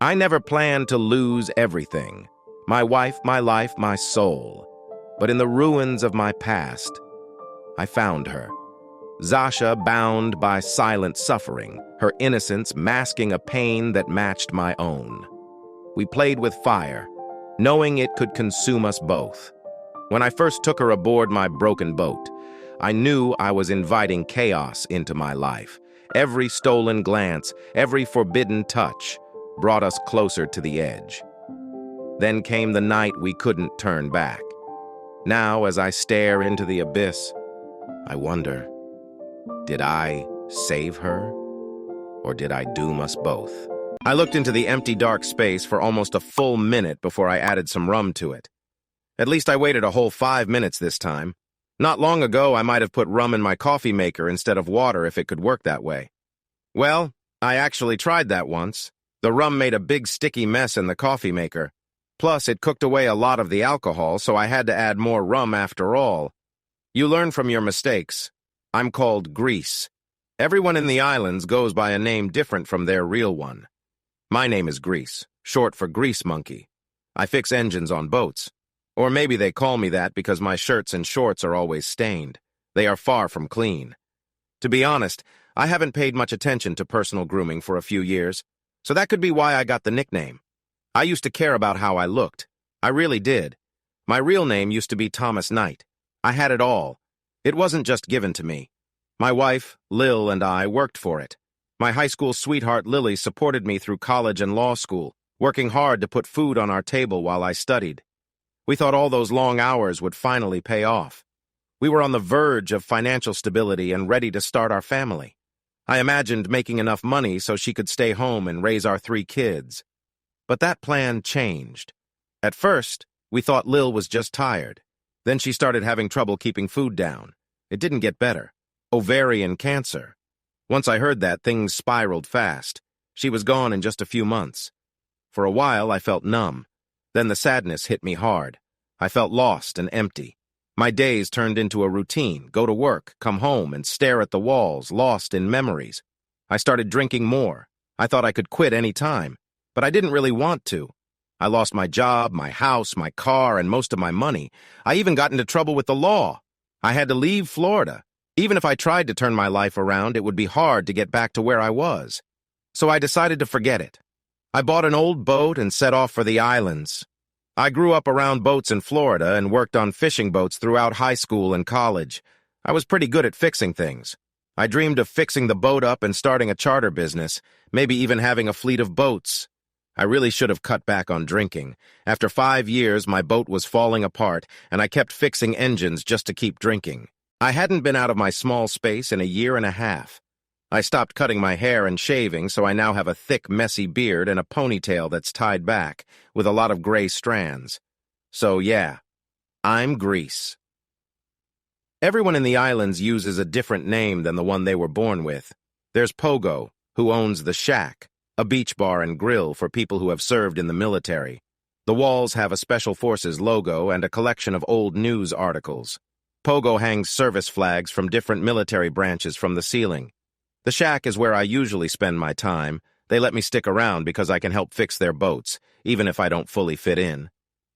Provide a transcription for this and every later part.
I never planned to lose everything. My wife, my life, my soul. But in the ruins of my past, I found her. Zasha bound by silent suffering, her innocence masking a pain that matched my own. We played with fire, knowing it could consume us both. When I first took her aboard my broken boat, I knew I was inviting chaos into my life. Every stolen glance, every forbidden touch brought us closer to the edge. Then came the night we couldn't turn back. Now, as I stare into the abyss, I wonder, did I save her, or did I doom us both? I looked into the empty, dark space for almost a full minute before I added some rum to it. At least I waited a whole 5 minutes this time. Not long ago, I might have put rum in my coffee maker instead of water if it could work that way. Well, I actually tried that once. The rum made a big sticky mess in the coffee maker. Plus, it cooked away a lot of the alcohol, so I had to add more rum after all. You learn from your mistakes. I'm called Grease. Everyone in the islands goes by a name different from their real one. My name is Grease, short for Grease Monkey. I fix engines on boats. Or maybe they call me that because my shirts and shorts are always stained. They are far from clean. To be honest, I haven't paid much attention to personal grooming for a few years, so that could be why I got the nickname. I used to care about how I looked. I really did. My real name used to be Thomas Knight. I had it all. It wasn't just given to me. My wife, Lil, and I worked for it. My high school sweetheart, Lily, supported me through college and law school, working hard to put food on our table while I studied. We thought all those long hours would finally pay off. We were on the verge of financial stability and ready to start our family. I imagined making enough money so she could stay home and raise our 3 kids. But that plan changed. At first, we thought Lil was just tired. Then she started having trouble keeping food down. It didn't get better. Ovarian cancer. Once I heard that, things spiraled fast. She was gone in just a few months. For a while, I felt numb. Then the sadness hit me hard. I felt lost and empty. My days turned into a routine: go to work, come home, and stare at the walls, lost in memories. I started drinking more. I thought I could quit any time, but I didn't really want to. I lost my job, my house, my car, and most of my money. I even got into trouble with the law. I had to leave Florida. Even if I tried to turn my life around, it would be hard to get back to where I was. So I decided to forget it. I bought an old boat and set off for the islands. I grew up around boats in Florida and worked on fishing boats throughout high school and college. I was pretty good at fixing things. I dreamed of fixing the boat up and starting a charter business, maybe even having a fleet of boats. I really should have cut back on drinking. After 5 years, my boat was falling apart, and I kept fixing engines just to keep drinking. I hadn't been out of my small space in a year and a half. I stopped cutting my hair and shaving, so I now have a thick, messy beard and a ponytail that's tied back, with a lot of gray strands. So yeah, I'm Grease. Everyone in the islands uses a different name than the one they were born with. There's Pogo, who owns the Shack, a beach bar and grill for people who have served in the military. The walls have a Special Forces logo and a collection of old news articles. Pogo hangs service flags from different military branches from the ceiling. The Shack is where I usually spend my time. They let me stick around because I can help fix their boats, even if I don't fully fit in.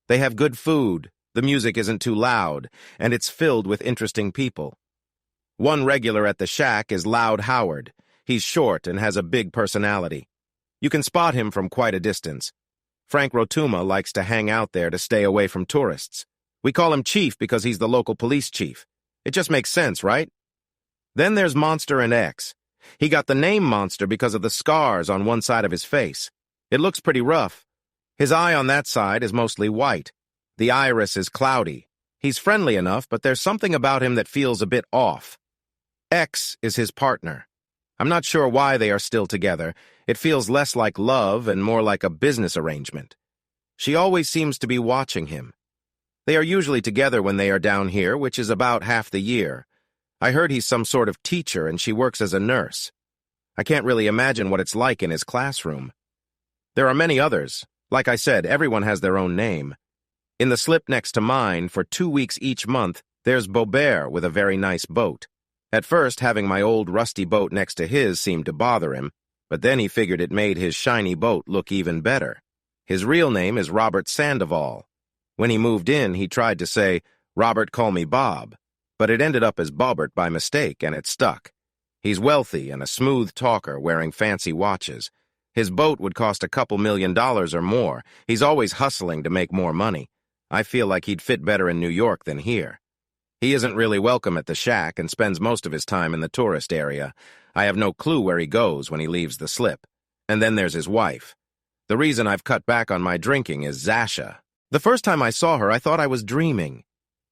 They have good food, the music isn't too loud, and it's filled with interesting people. One regular at the Shack is Loud Howard. He's short and has a big personality. You can spot him from quite a distance. Frank Rotuma likes to hang out there to stay away from tourists. We call him Chief because he's the local police chief. It just makes sense, right? Then there's Monster and X. He got the name Monster because of the scars on one side of his face. It looks pretty rough. His eye on that side is mostly white. The iris is cloudy. He's friendly enough, but there's something about him that feels a bit off. X is his partner. I'm not sure why they are still together. It feels less like love and more like a business arrangement. She always seems to be watching him. They are usually together when they are down here, which is about half the year. I heard he's some sort of teacher and she works as a nurse. I can't really imagine what it's like in his classroom. There are many others. Like I said, everyone has their own name. In the slip next to mine, for 2 weeks each month, there's Bobert with a very nice boat. At first, having my old rusty boat next to his seemed to bother him, But then he figured it made his shiny boat look even better. His real name is Robert Sandoval. When he moved in, he tried to say, "Robert, call me Bob," but it ended up as Bobbert by mistake, and it stuck. He's wealthy and a smooth talker, wearing fancy watches. His boat would cost a couple $1,000,000 or more. He's always hustling to make more money. I feel like he'd fit better in New York than here. He isn't really welcome at the shack and spends most of his time in the tourist area. I have no clue where he goes when he leaves the slip. And then there's his wife. The reason I've cut back on my drinking is Zasha. The first time I saw her, I thought I was dreaming.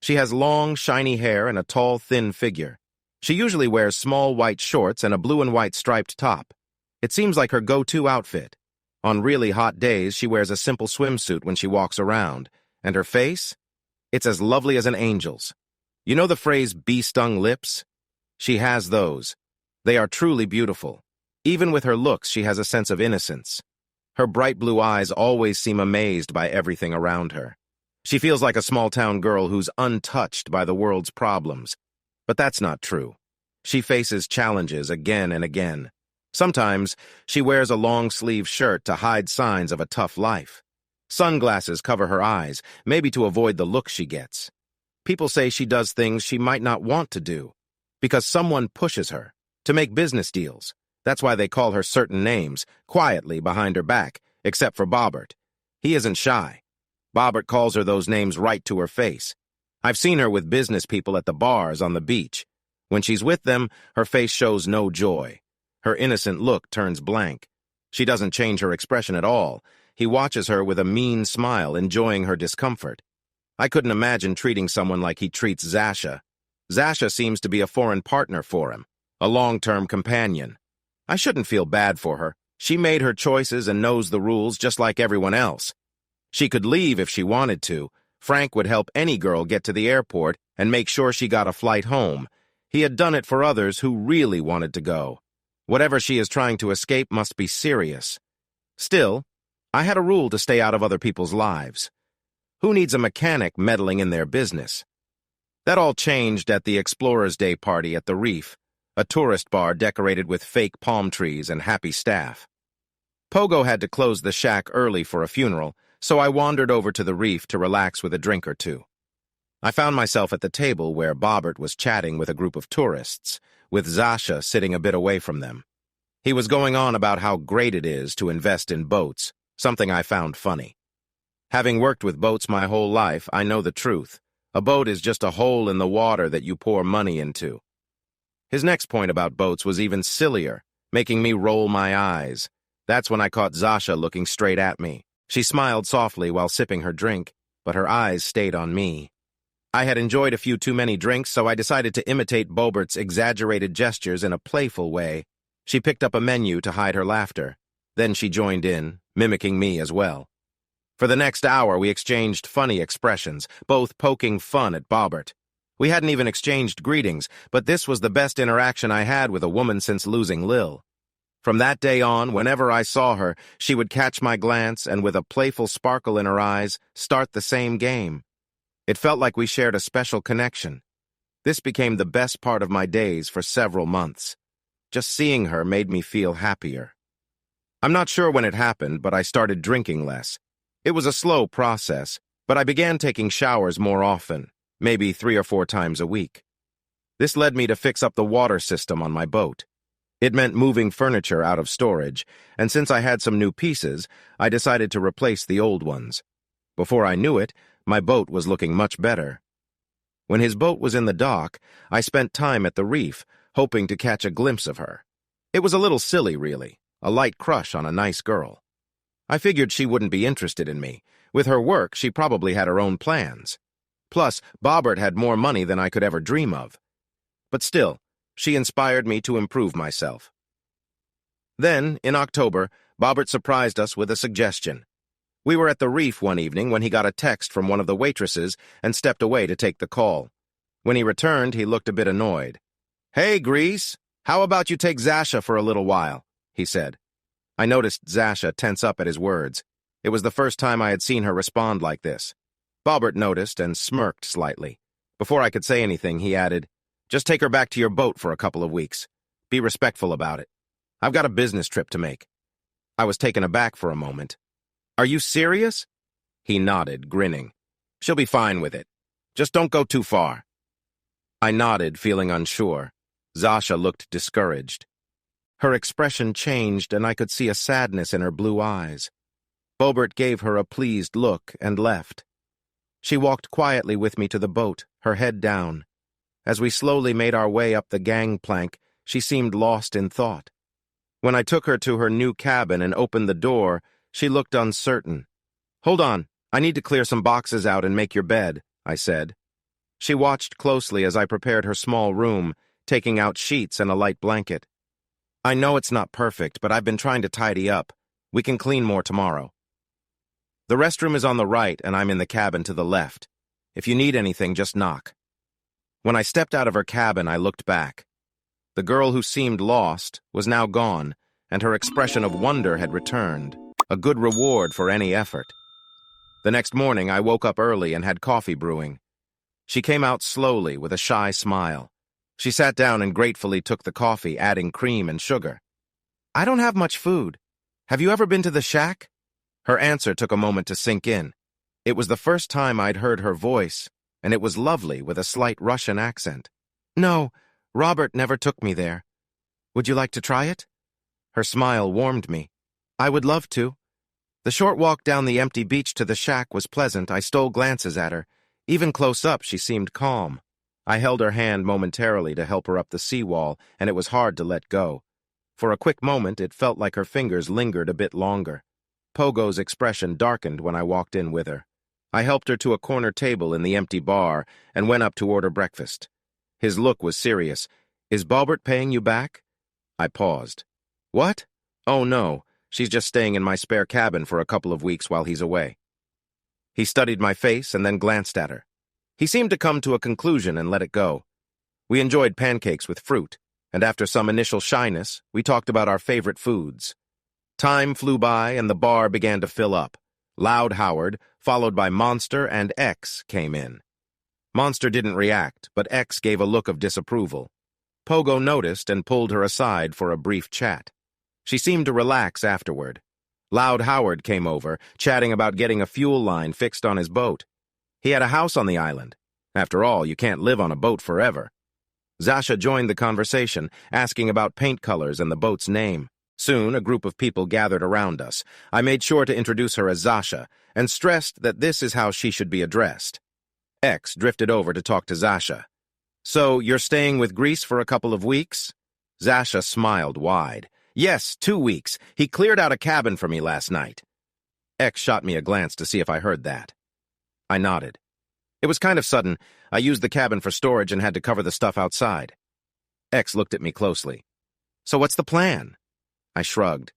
She has long, shiny hair and a tall, thin figure. She usually wears small white shorts and a blue and white striped top. It seems like her go-to outfit. On really hot days, she wears a simple swimsuit when she walks around. And her face? It's as lovely as an angel's. You know the phrase bee-stung lips? She has those. They are truly beautiful. Even with her looks, she has a sense of innocence. Her bright blue eyes always seem amazed by everything around her. She feels like a small-town girl who's untouched by the world's problems. But that's not true. She faces challenges again and again. Sometimes, she wears a long-sleeve shirt to hide signs of a tough life. Sunglasses cover her eyes, maybe to avoid the look she gets. People say she does things she might not want to do, because someone pushes her to make business deals. That's why they call her certain names, quietly behind her back, except for Bobbert. He isn't shy. Bobbert calls her those names right to her face. I've seen her with business people at the bars on the beach. When she's with them, her face shows no joy. Her innocent look turns blank. She doesn't change her expression at all. He watches her with a mean smile, enjoying her discomfort. I couldn't imagine treating someone like he treats Zasha. Zasha seems to be a foreign partner for him, a long-term companion. I shouldn't feel bad for her. She made her choices and knows the rules just like everyone else. She could leave if she wanted to. Frank would help any girl get to the airport and make sure she got a flight home. He had done it for others who really wanted to go. Whatever she is trying to escape must be serious. Still, I had a rule to stay out of other people's lives. Who needs a mechanic meddling in their business? That all changed at the Explorers' Day party at the Reef, a tourist bar decorated with fake palm trees and happy staff. Pogo had to close the shack early for a funeral, so I wandered over to the Reef to relax with a drink or two. I found myself at the table where Bobbert was chatting with a group of tourists, with Zasha sitting a bit away from them. He was going on about how great it is to invest in boats, something I found funny. Having worked with boats my whole life, I know the truth. A boat is just a hole in the water that you pour money into. His next point about boats was even sillier, making me roll my eyes. That's when I caught Zasha looking straight at me. She smiled softly while sipping her drink, but her eyes stayed on me. I had enjoyed a few too many drinks, so I decided to imitate Bobert's exaggerated gestures in a playful way. She picked up a menu to hide her laughter. Then she joined in, mimicking me as well. For the next hour, we exchanged funny expressions, both poking fun at Bobbert. We hadn't even exchanged greetings, but this was the best interaction I had with a woman since losing Lil. From that day on, whenever I saw her, she would catch my glance and with a playful sparkle in her eyes, start the same game. It felt like we shared a special connection. This became the best part of my days for several months. Just seeing her made me feel happier. I'm not sure when it happened, but I started drinking less. It was a slow process, but I began taking showers more often, maybe 3 or 4 times a week. This led me to fix up the water system on my boat. It meant moving furniture out of storage, and since I had some new pieces, I decided to replace the old ones. Before I knew it, my boat was looking much better. When his boat was in the dock, I spent time at the Reef, hoping to catch a glimpse of her. It was a little silly, really, a light crush on a nice girl. I figured she wouldn't be interested in me. With her work, she probably had her own plans. Plus, Bobbert had more money than I could ever dream of. But still, she inspired me to improve myself. Then, in October, Bobbert surprised us with a suggestion. We were at the Reef one evening when he got a text from one of the waitresses and stepped away to take the call. When he returned, he looked a bit annoyed. "Hey, Grease, how about you take Zasha for a little while?" he said. I noticed Zasha tense up at his words. It was the first time I had seen her respond like this. Bobbert noticed and smirked slightly. Before I could say anything, he added, "Just take her back to your boat for a couple of weeks. Be respectful about it." I've got a business trip to make. I was taken aback for a moment. Are you serious? He nodded, grinning. She'll be fine with it. Just don't go too far. I nodded, feeling unsure. Zasha looked discouraged. Her expression changed, and I could see a sadness in her blue eyes. Bobert gave her a pleased look and left. She walked quietly with me to the boat, her head down. As we slowly made our way up the gangplank, she seemed lost in thought. When I took her to her new cabin and opened the door, she looked uncertain. "Hold on, I need to clear some boxes out and make your bed," I said. She watched closely as I prepared her small room, taking out sheets and a light blanket. "I know it's not perfect, but I've been trying to tidy up. We can clean more tomorrow. The restroom is on the right, and I'm in the cabin to the left. If you need anything, just knock." When I stepped out of her cabin, I looked back. The girl who seemed lost was now gone, and her expression of wonder had returned, a good reward for any effort. The next morning, I woke up early and had coffee brewing. She came out slowly with a shy smile. She sat down and gratefully took the coffee, adding cream and sugar. "I don't have much food. Have you ever been to the shack?" Her answer took a moment to sink in. It was the first time I'd heard her voice, and it was lovely with a slight Russian accent. "No, Robert never took me there. Would you like to try it?" Her smile warmed me. "I would love to." The short walk down the empty beach to the shack was pleasant. I stole glances at her. Even close up, she seemed calm. I held her hand momentarily to help her up the seawall, and it was hard to let go. For a quick moment, it felt like her fingers lingered a bit longer. Pogo's expression darkened when I walked in with her. I helped her to a corner table in the empty bar and went up to order breakfast. His look was serious. "Is Bobert paying you back?" I paused. "What? Oh, no. She's just staying in my spare cabin for a couple of weeks while he's away." He studied my face and then glanced at her. He seemed to come to a conclusion and let it go. We enjoyed pancakes with fruit, and after some initial shyness, we talked about our favorite foods. Time flew by and the bar began to fill up. Loud Howard, followed by Monster and X, came in. Monster didn't react, but X gave a look of disapproval. Pogo noticed and pulled her aside for a brief chat. She seemed to relax afterward. Loud Howard came over, chatting about getting a fuel line fixed on his boat. He had a house on the island. After all, you can't live on a boat forever. Zasha joined the conversation, asking about paint colors and the boat's name. Soon, a group of people gathered around us. I made sure to introduce her as Zasha, and stressed that this is how she should be addressed. X drifted over to talk to Zasha. "So, you're staying with Grease for a couple of weeks?" Zasha smiled wide. "Yes, 2 weeks. He cleared out a cabin for me last night." X shot me a glance to see if I heard that. I nodded. "It was kind of sudden. I used the cabin for storage and had to cover the stuff outside." X looked at me closely. "So what's the plan?" I shrugged.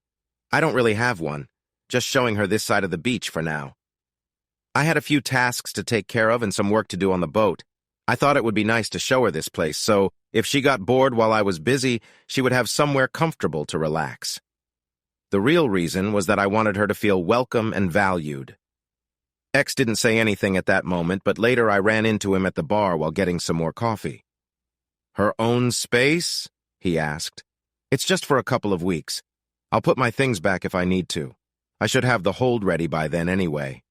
"I don't really have one. Just showing her this side of the beach for now. I had a few tasks to take care of and some work to do on the boat. I thought it would be nice to show her this place, so if she got bored while I was busy, she would have somewhere comfortable to relax. The real reason was that I wanted her to feel welcome and valued." X didn't say anything at that moment, but later I ran into him at the bar while getting some more coffee. "Her own space?" he asked. "It's just for a couple of weeks. I'll put my things back if I need to. I should have the hold ready by then anyway.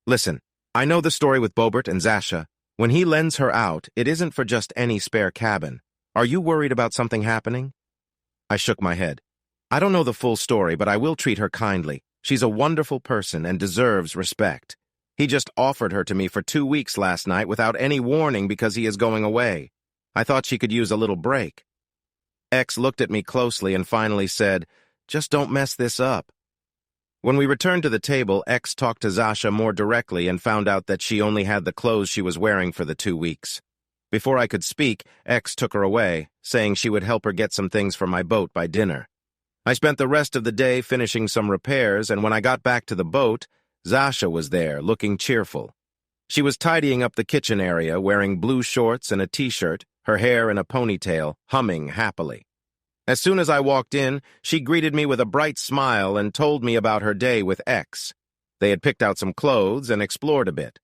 Listen, I know the story with Bobert and Zasha. When he lends her out, it isn't for just any spare cabin. Are you worried about something happening?" I shook my head. "I don't know the full story, but I will treat her kindly. She's a wonderful person and deserves respect. He just offered her to me for 2 weeks last night without any warning because he is going away. I thought she could use a little break." X looked at me closely and finally said, "Just don't mess this up." When we returned to the table, X talked to Zasha more directly and found out that she only had the clothes she was wearing for the 2 weeks. Before I could speak, X took her away, saying she would help her get some things for my boat by dinner. I spent the rest of the day finishing some repairs, and when I got back to the boat, Zasha was there, looking cheerful. She was tidying up the kitchen area, wearing blue shorts and a t-shirt, her hair in a ponytail, humming happily. As soon as I walked in, she greeted me with a bright smile and told me about her day with X. They had picked out some clothes and explored a bit.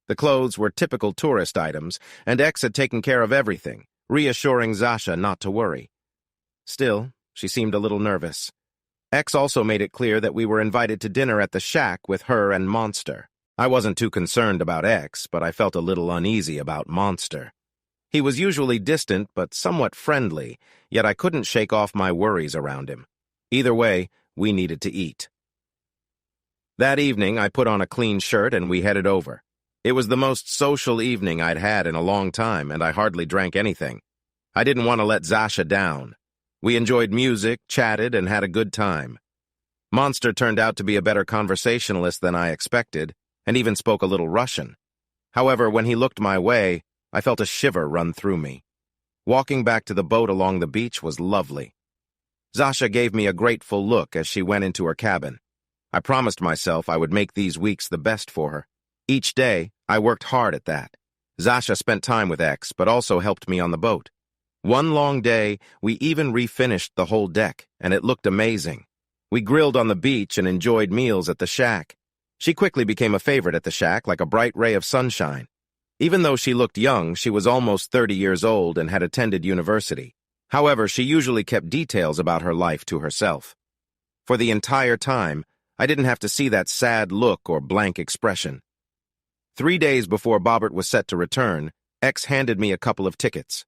The clothes were typical tourist items, and X had taken care of everything, reassuring Zasha not to worry. Still, She seemed a little nervous. X also made it clear that we were invited to dinner at the shack with her and Monster. I wasn't too concerned about X, but I felt a little uneasy about Monster. He was usually distant but somewhat friendly, yet I couldn't shake off my worries around him. Either way, we needed to eat. That evening, I put on a clean shirt and we headed over. It was the most social evening I'd had in a long time, and I hardly drank anything. I didn't want to let Zasha down. We enjoyed music, chatted, and had a good time. Monster turned out to be a better conversationalist than I expected, and even spoke a little Russian. However, when he looked my way, I felt a shiver run through me. Walking back to the boat along the beach was lovely. Zasha gave me a grateful look as she went into her cabin. I promised myself I would make these weeks the best for her. Each day, I worked hard at that. Zasha spent time with X, but also helped me on the boat. One long day, we even refinished the whole deck, and it looked amazing. We grilled on the beach and enjoyed meals at the shack. She quickly became a favorite at the shack, like a bright ray of sunshine. Even though she looked young, she was almost 30 years old and had attended university. However, she usually kept details about her life to herself. For the entire time, I didn't have to see that sad look or blank expression. 3 days before Bobbert was set to return, X handed me a couple of tickets.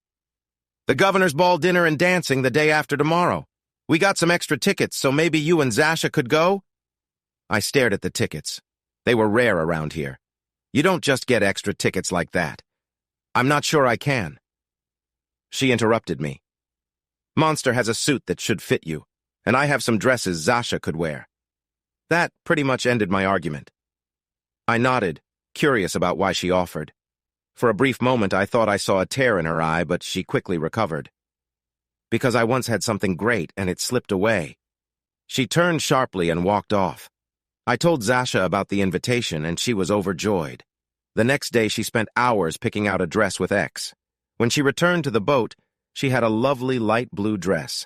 "The governor's ball dinner and dancing the day after tomorrow. We got some extra tickets, so maybe you and Zasha could go?" I stared at the tickets. They were rare around here. You don't just get extra tickets like that. "I'm not sure I can." She interrupted me. "Monster has a suit that should fit you, and I have some dresses Zasha could wear." That pretty much ended my argument. I nodded, curious about why she offered. For a brief moment, I thought I saw a tear in her eye, but she quickly recovered. "Because I once had something great, and it slipped away." She turned sharply and walked off. I told Zasha about the invitation, and she was overjoyed. The next day, she spent hours picking out a dress with X. When she returned to the boat, she had a lovely light blue dress.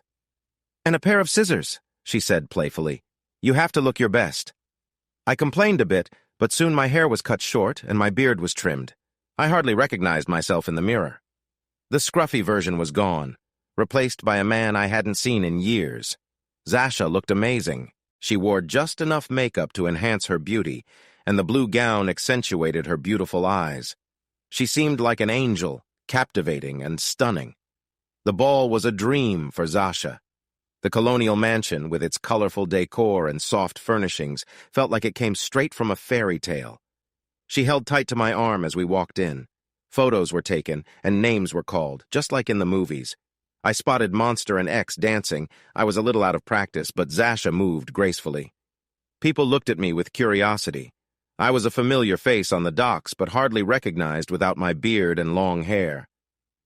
"And a pair of scissors," she said playfully. "You have to look your best." I complained a bit, but soon my hair was cut short and my beard was trimmed. I hardly recognized myself in the mirror. The scruffy version was gone, replaced by a man I hadn't seen in years. Zasha looked amazing. She wore just enough makeup to enhance her beauty, and the blue gown accentuated her beautiful eyes. She seemed like an angel, captivating and stunning. The ball was a dream for Zasha. The colonial mansion, with its colorful decor and soft furnishings, felt like it came straight from a fairy tale. She held tight to my arm as we walked in. Photos were taken, and names were called, just like in the movies. I spotted Monster and X dancing. I was a little out of practice, but Zasha moved gracefully. People looked at me with curiosity. I was a familiar face on the docks, but hardly recognized without my beard and long hair.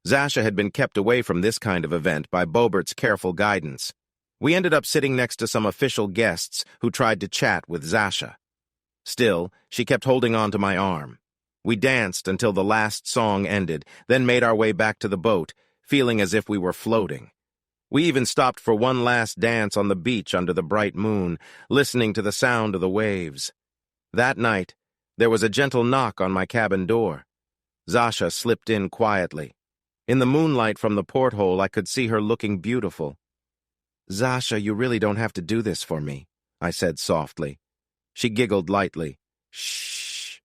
Zasha had been kept away from this kind of event by Bobert's careful guidance. We ended up sitting next to some official guests who tried to chat with Zasha. Still, she kept holding on to my arm. We danced until the last song ended, then made our way back to the boat, feeling as if we were floating. We even stopped for one last dance on the beach under the bright moon, listening to the sound of the waves. That night, there was a gentle knock on my cabin door. Zasha slipped in quietly. In the moonlight from the porthole, I could see her looking beautiful. "Zasha, you really don't have to do this for me," I said softly. She giggled lightly. "Shh.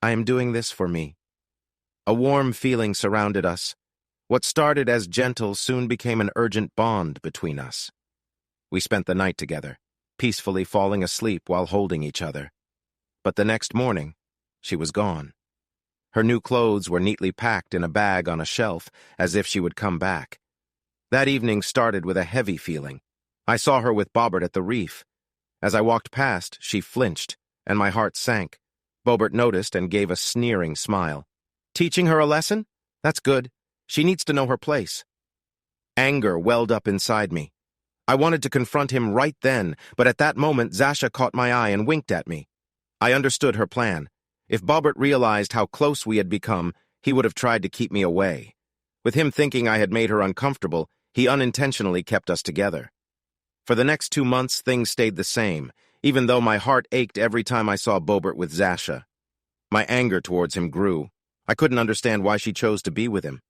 I am doing this for me." A warm feeling surrounded us. What started as gentle soon became an urgent bond between us. We spent the night together, peacefully falling asleep while holding each other. But the next morning, she was gone. Her new clothes were neatly packed in a bag on a shelf, as if she would come back. That evening started with a heavy feeling. I saw her with Bobbert at the reef. As I walked past, she flinched, and my heart sank. Bobbert noticed and gave a sneering smile. "Teaching her a lesson? That's good. She needs to know her place." Anger welled up inside me. I wanted to confront him right then, but at that moment Zasha caught my eye and winked at me. I understood her plan. If Bobbert realized how close we had become, he would have tried to keep me away. With him thinking I had made her uncomfortable, he unintentionally kept us together. For the next 2 months, things stayed the same, even though my heart ached every time I saw Bobbert with Zasha. My anger towards him grew. I couldn't understand why she chose to be with him.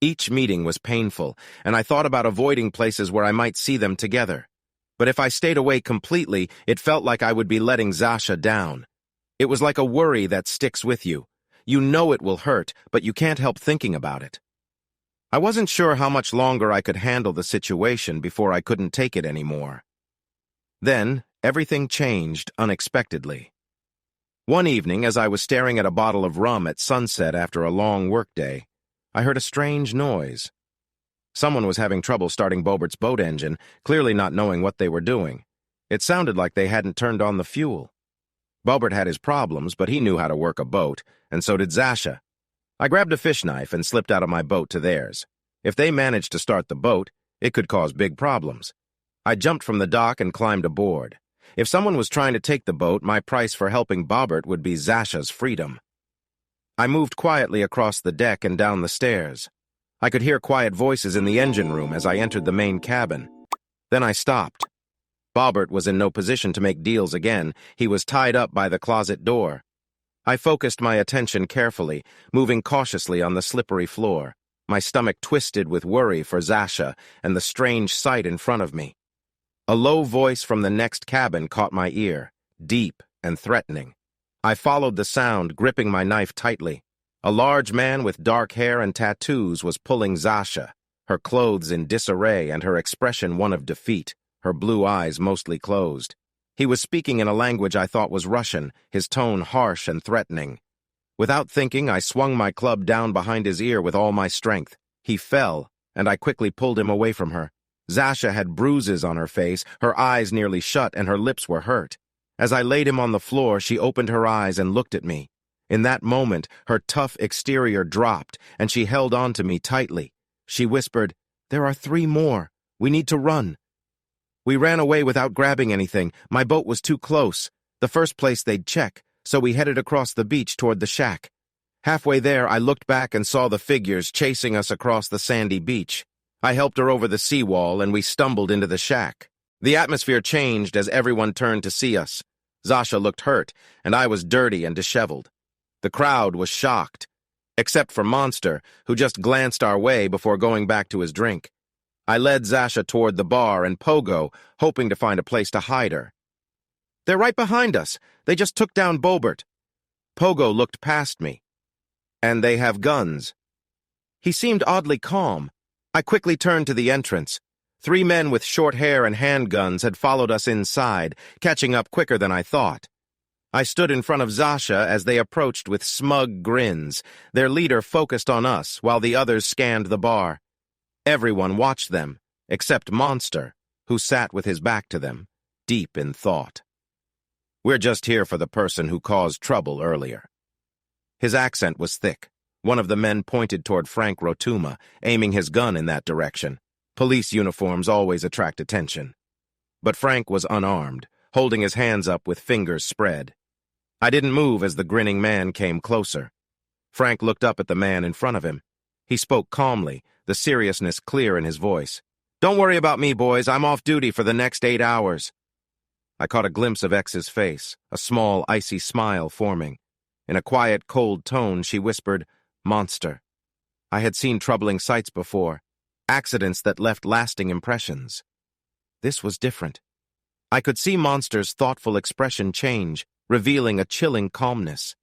Each meeting was painful, and I thought about avoiding places where I might see them together. But if I stayed away completely, it felt like I would be letting Zasha down. It was like a worry that sticks with you. You know it will hurt, but you can't help thinking about it. I wasn't sure how much longer I could handle the situation before I couldn't take it anymore. Then, everything changed unexpectedly. One evening, as I was staring at a bottle of rum at sunset after a long workday, I heard a strange noise. Someone was having trouble starting Bobert's boat engine, clearly not knowing what they were doing. It sounded like they hadn't turned on the fuel. Bobert had his problems, but he knew how to work a boat, and so did Zasha. I grabbed a fish knife and slipped out of my boat to theirs. If they managed to start the boat, it could cause big problems. I jumped from the dock and climbed aboard. If someone was trying to take the boat, my price for helping Bobert would be Zasha's freedom. I moved quietly across the deck and down the stairs. I could hear quiet voices in the engine room as I entered the main cabin. Then I stopped. Bobert was in no position to make deals again. He was tied up by the closet door. I focused my attention carefully, moving cautiously on the slippery floor. My stomach twisted with worry for Zasha and the strange sight in front of me. A low voice from the next cabin caught my ear, deep and threatening. I followed the sound, gripping my knife tightly. A large man with dark hair and tattoos was pulling Zasha, her clothes in disarray and her expression one of defeat, her blue eyes mostly closed. He was speaking in a language I thought was Russian, his tone harsh and threatening. Without thinking, I swung my club down behind his ear with all my strength. He fell, and I quickly pulled him away from her. Zasha had bruises on her face, her eyes nearly shut, and her lips were hurt. As I laid him on the floor, she opened her eyes and looked at me. In that moment, her tough exterior dropped, and she held on to me tightly. She whispered, "There are 3 more. We need to run." We ran away without grabbing anything. My boat was too close, the first place they'd check, so we headed across the beach toward the shack. Halfway there, I looked back and saw the figures chasing us across the sandy beach. I helped her over the seawall, and we stumbled into the shack. The atmosphere changed as everyone turned to see us. Zasha looked hurt, and I was dirty and disheveled. The crowd was shocked, except for Monster, who just glanced our way before going back to his drink. I led Zasha toward the bar and Pogo, hoping to find a place to hide her. "They're right behind us. They just took down Bobert." Pogo looked past me. "And they have guns." He seemed oddly calm. I quickly turned to the entrance. 3 men with short hair and handguns had followed us inside, catching up quicker than I thought. I stood in front of Zasha as they approached with smug grins. Their leader focused on us while the others scanned the bar. Everyone watched them, except Monster, who sat with his back to them, deep in thought. "We're just here for the person who caused trouble earlier." His accent was thick. One of the men pointed toward Frank Rotuma, aiming his gun in that direction. Police uniforms always attract attention. But Frank was unarmed, holding his hands up with fingers spread. I didn't move as the grinning man came closer. Frank looked up at the man in front of him. He spoke calmly, the seriousness clear in his voice. "Don't worry about me, boys. I'm off duty for the next 8 hours." I caught a glimpse of X's face, a small, icy smile forming. In a quiet, cold tone, she whispered, "Monster." I had seen troubling sights before, accidents that left lasting impressions. This was different. I could see Monster's thoughtful expression change, revealing a chilling calmness.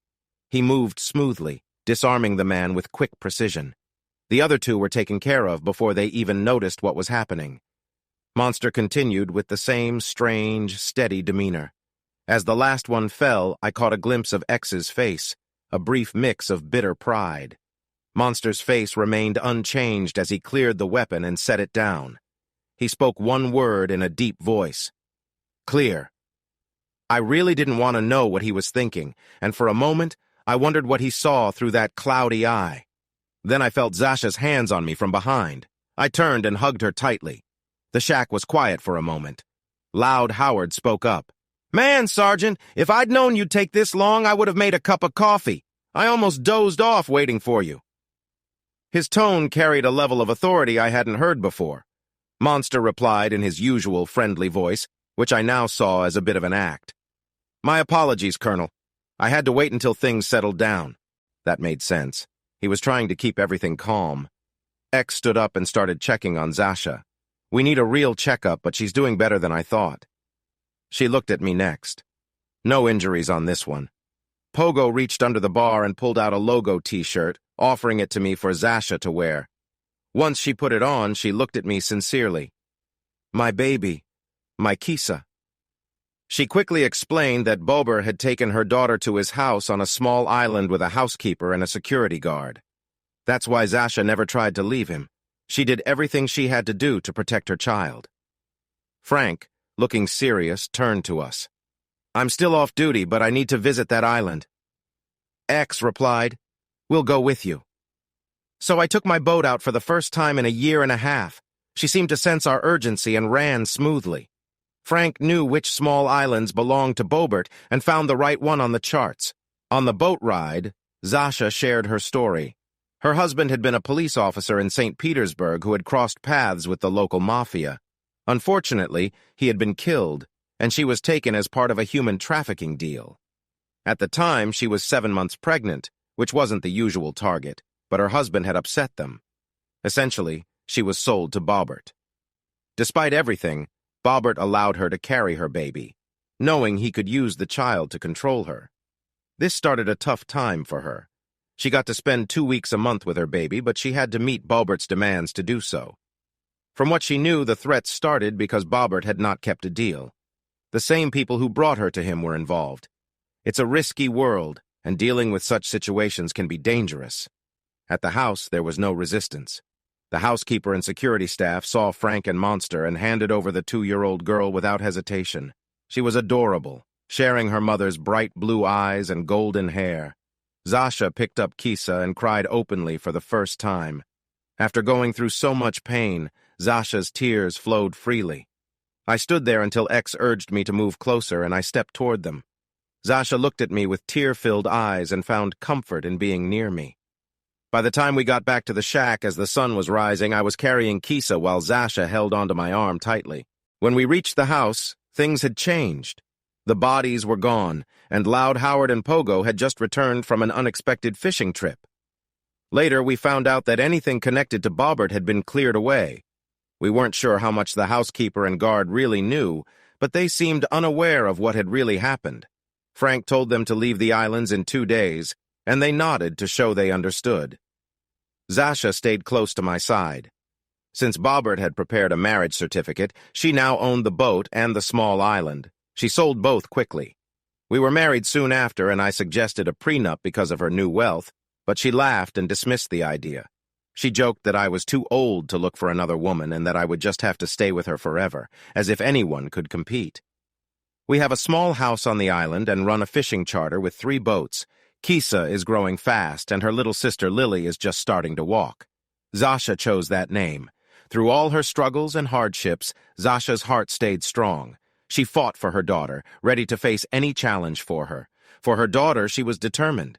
He moved smoothly, disarming the man with quick precision. The other 2 were taken care of before they even noticed what was happening. Monster continued with the same strange, steady demeanor. As the last one fell, I caught a glimpse of X's face, a brief mix of bitter pride. Monster's face remained unchanged as he cleared the weapon and set it down. He spoke one word in a deep voice. "Clear." I really didn't want to know what he was thinking, and for a moment, I wondered what he saw through that cloudy eye. Then I felt Zasha's hands on me from behind. I turned and hugged her tightly. The shack was quiet for a moment. Loud Howard spoke up. "Man, Sergeant, if I'd known you'd take this long, I would have made a cup of coffee. I almost dozed off waiting for you." His tone carried a level of authority I hadn't heard before. Monster replied in his usual friendly voice, which I now saw as a bit of an act. "My apologies, Colonel. I had to wait until things settled down." That made sense. He was trying to keep everything calm. X stood up and started checking on Zasha. We need a real checkup, but she's doing better than I thought. She looked at me next. No injuries on this one. Pogo reached under the bar and pulled out a logo t-shirt, offering it to me for Zasha to wear. Once she put it on, she looked at me sincerely. My baby, my Kisa. She quickly explained that Bober had taken her daughter to his house on a small island with a housekeeper and a security guard. That's why Zasha never tried to leave him. She did everything she had to do to protect her child. Frank, looking serious, turned to us. I'm still off duty, but I need to visit that island. X replied, We'll go with you. So I took my boat out for the first time in a year and a half. She seemed to sense our urgency and ran smoothly. Frank knew which small islands belonged to Bobert and found the right one on the charts. On the boat ride, Zasha shared her story. Her husband had been a police officer in St. Petersburg who had crossed paths with the local mafia. Unfortunately, he had been killed, and she was taken as part of a human trafficking deal. At the time, she was 7 months pregnant, which wasn't the usual target, but her husband had upset them. Essentially, she was sold to Bobert. Despite everything, Bobert allowed her to carry her baby, knowing he could use the child to control her. This started a tough time for her. She got to spend 2 weeks a month with her baby, but she had to meet Bobert's demands to do so. From what she knew, the threats started because Bobert had not kept a deal. The same people who brought her to him were involved. It's a risky world, and dealing with such situations can be dangerous. At the house, there was no resistance. The housekeeper and security staff saw Frank and Monster and handed over the 2-year-old girl without hesitation. She was adorable, sharing her mother's bright blue eyes and golden hair. Zasha picked up Kisa and cried openly for the first time. After going through so much pain, Zasha's tears flowed freely. I stood there until X urged me to move closer, and I stepped toward them. Zasha looked at me with tear-filled eyes and found comfort in being near me. By the time we got back to the shack as the sun was rising, I was carrying Kisa while Zasha held onto my arm tightly. When we reached the house, things had changed. The bodies were gone, and Loud Howard and Pogo had just returned from an unexpected fishing trip. Later, we found out that anything connected to Bobert had been cleared away. We weren't sure how much the housekeeper and guard really knew, but they seemed unaware of what had really happened. Frank told them to leave the islands in 2 days, and they nodded to show they understood. Zasha stayed close to my side. Since Bobert had prepared a marriage certificate, she now owned the boat and the small island. She sold both quickly. We were married soon after, and I suggested a prenup because of her new wealth, but she laughed and dismissed the idea. She joked that I was too old to look for another woman and that I would just have to stay with her forever, as if anyone could compete. We have a small house on the island and run a fishing charter with 3 boats. Kisa is growing fast, and her little sister Lily is just starting to walk. Zasha chose that name. Through all her struggles and hardships, Zasha's heart stayed strong. She fought for her daughter, ready to face any challenge for her. For her daughter, she was determined.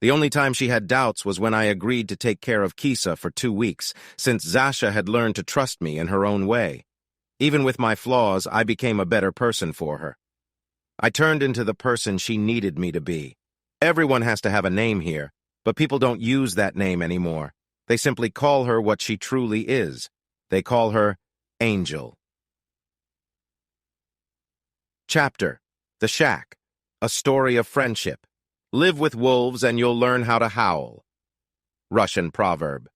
The only time she had doubts was when I agreed to take care of Kisa for 2 weeks, since Zasha had learned to trust me in her own way. Even with my flaws, I became a better person for her. I turned into the person she needed me to be. Everyone has to have a name here, but people don't use that name anymore. They simply call her what she truly is. They call her Angel. Chapter: The Shack. A Story of Friendship. Live with wolves and you'll learn how to howl. Russian proverb.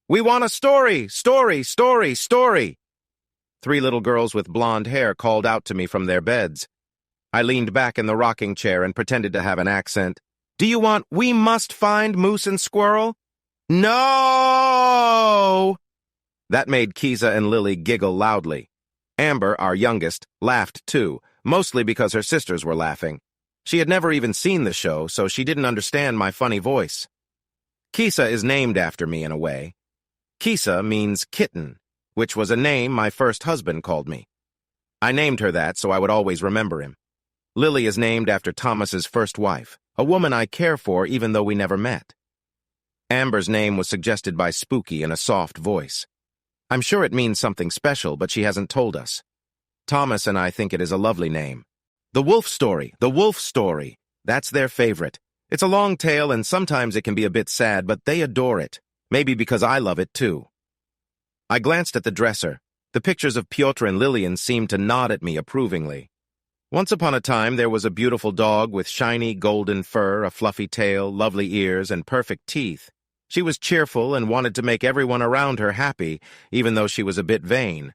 We want a story! Story! Story! Story! 3 little girls with blonde hair called out to me from their beds. I leaned back in the rocking chair and pretended to have an accent. Do you want We Must Find Moose and Squirrel? No! That made Kisa and Lily giggle loudly. Amber, our youngest, laughed too, mostly because her sisters were laughing. She had never even seen the show, so she didn't understand my funny voice. Kisa is named after me in a way. Kisa means kitten, which was a name my first husband called me. I named her that so I would always remember him. Lily is named after Thomas's first wife, a woman I care for even though we never met. Amber's name was suggested by Spooky in a soft voice. I'm sure it means something special, but she hasn't told us. Thomas and I think it is a lovely name. The Wolf Story, The Wolf Story. That's their favorite. It's a long tale and sometimes it can be a bit sad, but they adore it. Maybe because I love it too. I glanced at the dresser. The pictures of Piotr and Lillian seemed to nod at me approvingly. Once upon a time, there was a beautiful dog with shiny golden fur, a fluffy tail, lovely ears, and perfect teeth. She was cheerful and wanted to make everyone around her happy, even though she was a bit vain.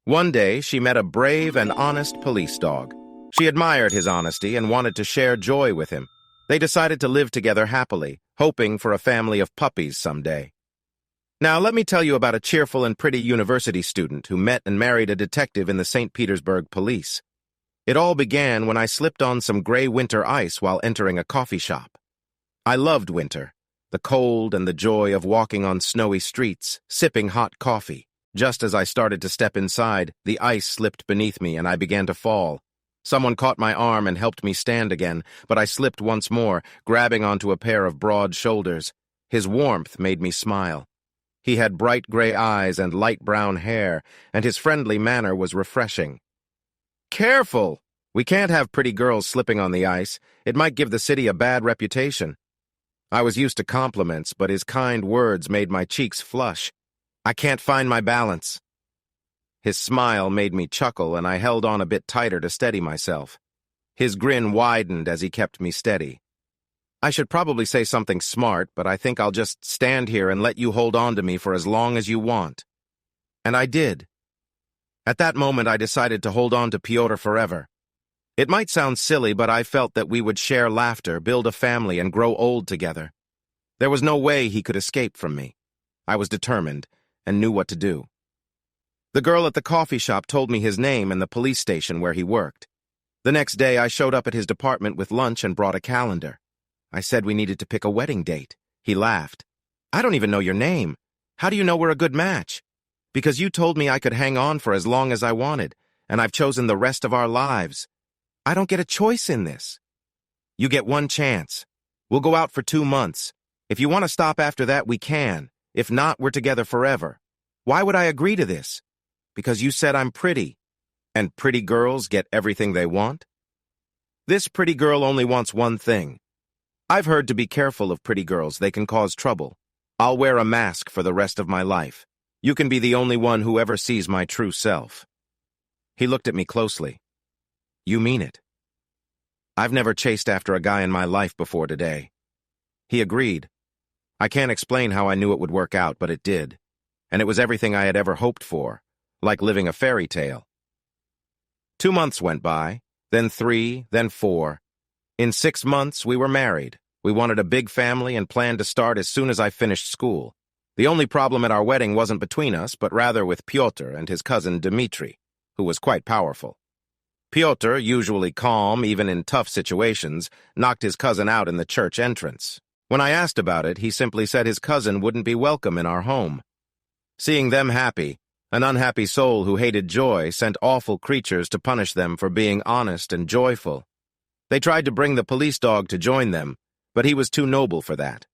One day, she met a brave and honest police dog. She admired his honesty and wanted to share joy with him. They decided to live together happily, hoping for a family of puppies someday. Now, let me tell you about a cheerful and pretty university student who met and married a detective in the St. Petersburg police. It all began when I slipped on some gray winter ice while entering a coffee shop. I loved winter, the cold and the joy of walking on snowy streets, sipping hot coffee. Just as I started to step inside, the ice slipped beneath me and I began to fall. Someone caught my arm and helped me stand again, but I slipped once more, grabbing onto a pair of broad shoulders. His warmth made me smile. He had bright gray eyes and light brown hair, and his friendly manner was refreshing. "Careful! We can't have pretty girls slipping on the ice. It might give the city a bad reputation." I was used to compliments, but his kind words made my cheeks flush. "I can't find my balance." His smile made me chuckle, and I held on a bit tighter to steady myself. His grin widened as he kept me steady. "I should probably say something smart, but I think I'll just stand here and let you hold on to me for as long as you want." And I did. At that moment, I decided to hold on to Piotr forever. It might sound silly, but I felt that we would share laughter, build a family, and grow old together. There was no way he could escape from me. I was determined and knew what to do. The girl at the coffee shop told me his name and the police station where he worked. The next day, I showed up at his department with lunch and brought a calendar. I said we needed to pick a wedding date. He laughed. "I don't even know your name. How do you know we're a good match?" "Because you told me I could hang on for as long as I wanted, and I've chosen the rest of our lives. I don't get a choice in this." "You get one chance. We'll go out for 2 months. If you want to stop after that, we can. If not, we're together forever." "Why would I agree to this?" "Because you said I'm pretty. And pretty girls get everything they want?" "This pretty girl only wants one thing. I've heard to be careful of pretty girls. They can cause trouble. I'll wear a mask for the rest of my life. You can be the only one who ever sees my true self." He looked at me closely. "You mean it?" "I've never chased after a guy in my life before today." He agreed. I can't explain how I knew it would work out, but it did. And it was everything I had ever hoped for, like living a fairy tale. 2 months went by, then 3, then 4. In 6 months, we were married. We wanted a big family and planned to start as soon as I finished school. The only problem at our wedding wasn't between us, but rather with Piotr and his cousin Dmitri, who was quite powerful. Piotr, usually calm even in tough situations, knocked his cousin out in the church entrance. When I asked about it, he simply said his cousin wouldn't be welcome in our home. Seeing them happy, an unhappy soul who hated joy sent awful creatures to punish them for being honest and joyful. They tried to bring the police dog to join them, but he was too noble for that.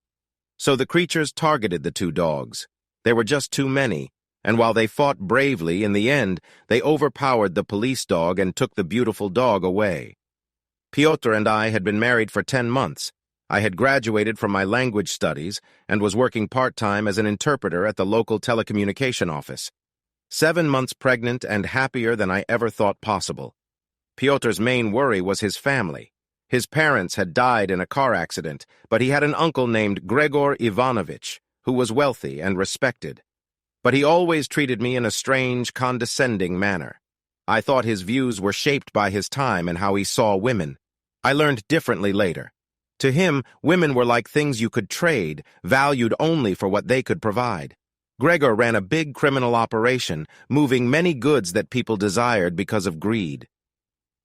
So the creatures targeted the 2 dogs. There were just too many, and while they fought bravely, in the end, they overpowered the police dog and took the beautiful dog away. Piotr and I had been married for 10 months. I had graduated from my language studies and was working part-time as an interpreter at the local telecommunication office. 7 months pregnant and happier than I ever thought possible. Piotr's main worry was his family. His parents had died in a car accident, but he had an uncle named Gregor Ivanovich, who was wealthy and respected. But he always treated me in a strange, condescending manner. I thought his views were shaped by his time and how he saw women. I learned differently later. To him, women were like things you could trade, valued only for what they could provide. Gregor ran a big criminal operation, moving many goods that people desired because of greed.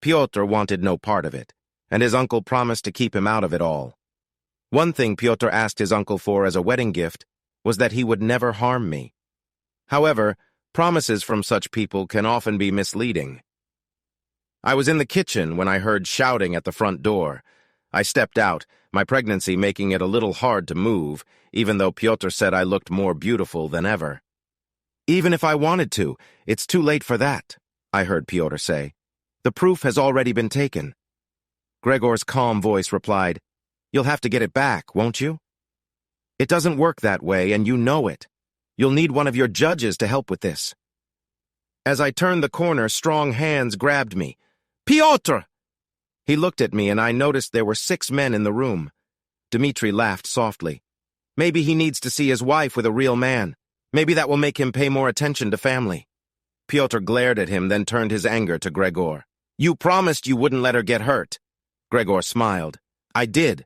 Piotr wanted no part of it, and his uncle promised to keep him out of it all. One thing Piotr asked his uncle for as a wedding gift was that he would never harm me. However, promises from such people can often be misleading. I was in the kitchen when I heard shouting at the front door. I stepped out, my pregnancy making it a little hard to move, even though Piotr said I looked more beautiful than ever. "Even if I wanted to, it's too late for that," I heard Piotr say. "The proof has already been taken." Gregor's calm voice replied, "You'll have to get it back, won't you?" It doesn't work that way, and you know it. You'll need one of your judges to help with this." As I turned the corner, strong hands grabbed me. "Piotr!" He looked at me, and I noticed there were 6 men in the room. Dmitri laughed softly. "Maybe he needs to see his wife with a real man. Maybe that will make him pay more attention to family." Piotr glared at him, then turned his anger to Gregor. "You promised you wouldn't let her get hurt." Gregor smiled. "I did."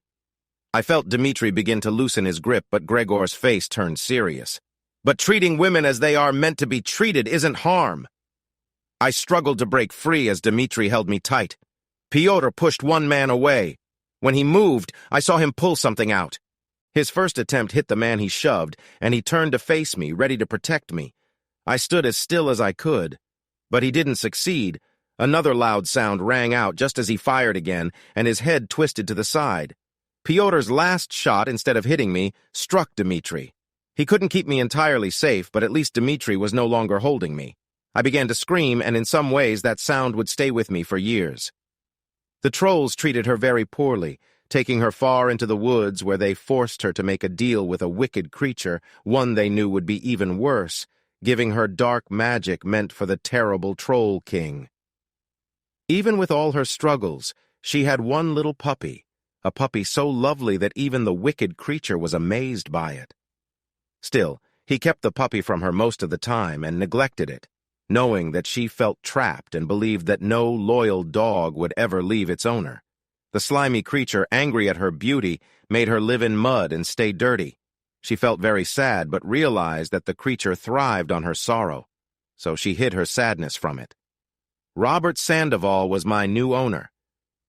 I felt Dmitri begin to loosen his grip, but Gregor's face turned serious. "But treating women as they are meant to be treated isn't harm." I struggled to break free as Dmitri held me tight. Piotr pushed one man away. When he moved, I saw him pull something out. His first attempt hit the man he shoved, and he turned to face me, ready to protect me. I stood as still as I could. But he didn't succeed. Another loud sound rang out just as he fired again, and his head twisted to the side. Piotr's last shot, instead of hitting me, struck Dmitri. He couldn't keep me entirely safe, but at least Dmitri was no longer holding me. I began to scream, and in some ways that sound would stay with me for years. The trolls treated her very poorly, taking her far into the woods where they forced her to make a deal with a wicked creature, one they knew would be even worse, giving her dark magic meant for the terrible Troll King. Even with all her struggles, she had one little puppy, a puppy so lovely that even the wicked creature was amazed by it. Still, he kept the puppy from her most of the time and neglected it, knowing that she felt trapped and believed that no loyal dog would ever leave its owner. The slimy creature, angry at her beauty, made her live in mud and stay dirty. She felt very sad, but realized that the creature thrived on her sorrow, so she hid her sadness from it. Robert Sandoval was my new owner.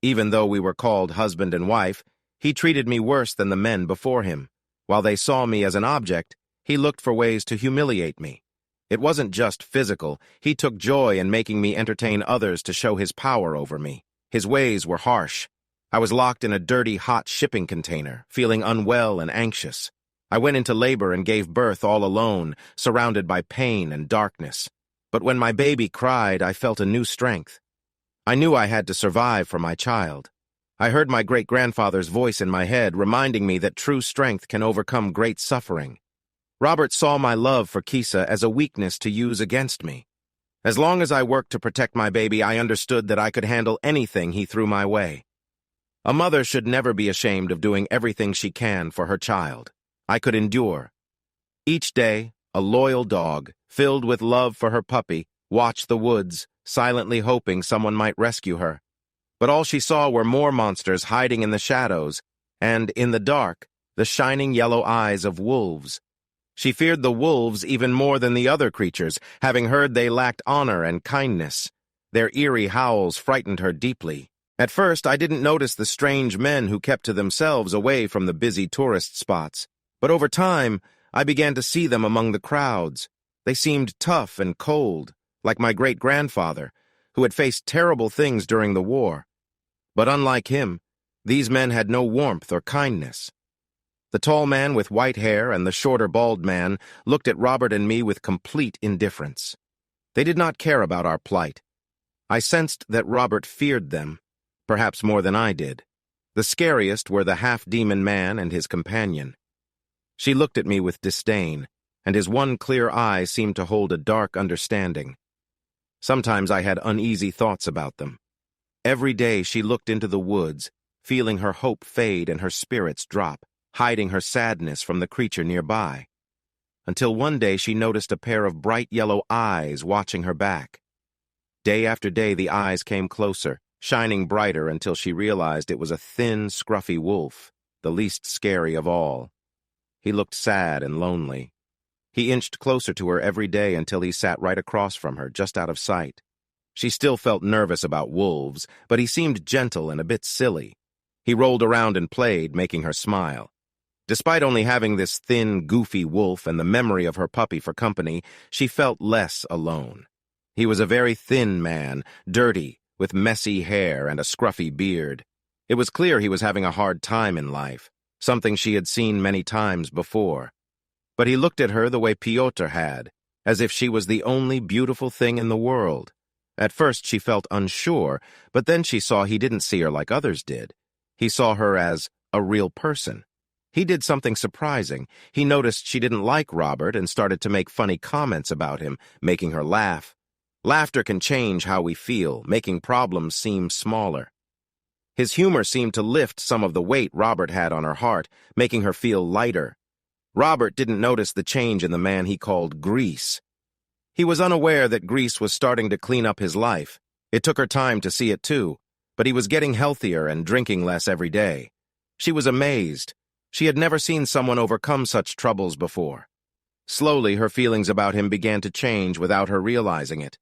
Even though we were called husband and wife, he treated me worse than the men before him. While they saw me as an object, he looked for ways to humiliate me. It wasn't just physical. He took joy in making me entertain others to show his power over me. His ways were harsh. I was locked in a dirty, hot shipping container, feeling unwell and anxious. I went into labor and gave birth all alone, surrounded by pain and darkness. But when my baby cried, I felt a new strength. I knew I had to survive for my child. I heard my great-grandfather's voice in my head, reminding me that true strength can overcome great suffering. Robert saw my love for Kisa as a weakness to use against me. As long as I worked to protect my baby, I understood that I could handle anything he threw my way. A mother should never be ashamed of doing everything she can for her child. I could endure. Each day, a loyal dog, filled with love for her puppy, watched the woods, silently hoping someone might rescue her. But all she saw were more monsters hiding in the shadows, and, in the dark, the shining yellow eyes of wolves. She feared the wolves even more than the other creatures, having heard they lacked honor and kindness. Their eerie howls frightened her deeply. At first, I didn't notice the strange men who kept to themselves away from the busy tourist spots. But over time, I began to see them among the crowds. They seemed tough and cold, like my great-grandfather, who had faced terrible things during the war. But unlike him, these men had no warmth or kindness. The tall man with white hair and the shorter bald man looked at Robert and me with complete indifference. They did not care about our plight. I sensed that Robert feared them, perhaps more than I did. The scariest were the half-demon man and his companion. She looked at me with disdain, and his one clear eye seemed to hold a dark understanding. Sometimes I had uneasy thoughts about them. Every day she looked into the woods, feeling her hope fade and her spirits drop, hiding her sadness from the creature nearby. Until one day she noticed a pair of bright yellow eyes watching her back. Day after day the eyes came closer, shining brighter until she realized it was a thin, scruffy wolf, the least scary of all. He looked sad and lonely. He inched closer to her every day until he sat right across from her, just out of sight. She still felt nervous about wolves, but he seemed gentle and a bit silly. He rolled around and played, making her smile. Despite only having this thin, goofy wolf and the memory of her puppy for company, she felt less alone. He was a very thin man, dirty, with messy hair and a scruffy beard. It was clear he was having a hard time in life, something she had seen many times before. But he looked at her the way Piotr had, as if she was the only beautiful thing in the world. At first she felt unsure, but then she saw he didn't see her like others did. He saw her as a real person. He did something surprising. He noticed she didn't like Robert and started to make funny comments about him, making her laugh. Laughter can change how we feel, making problems seem smaller. His humor seemed to lift some of the weight Robert had on her heart, making her feel lighter. Robert didn't notice the change in the man he called Grease. He was unaware that Grease was starting to clean up his life. It took her time to see it too, but he was getting healthier and drinking less every day. She was amazed. She had never seen someone overcome such troubles before. Slowly, her feelings about him began to change without her realizing it.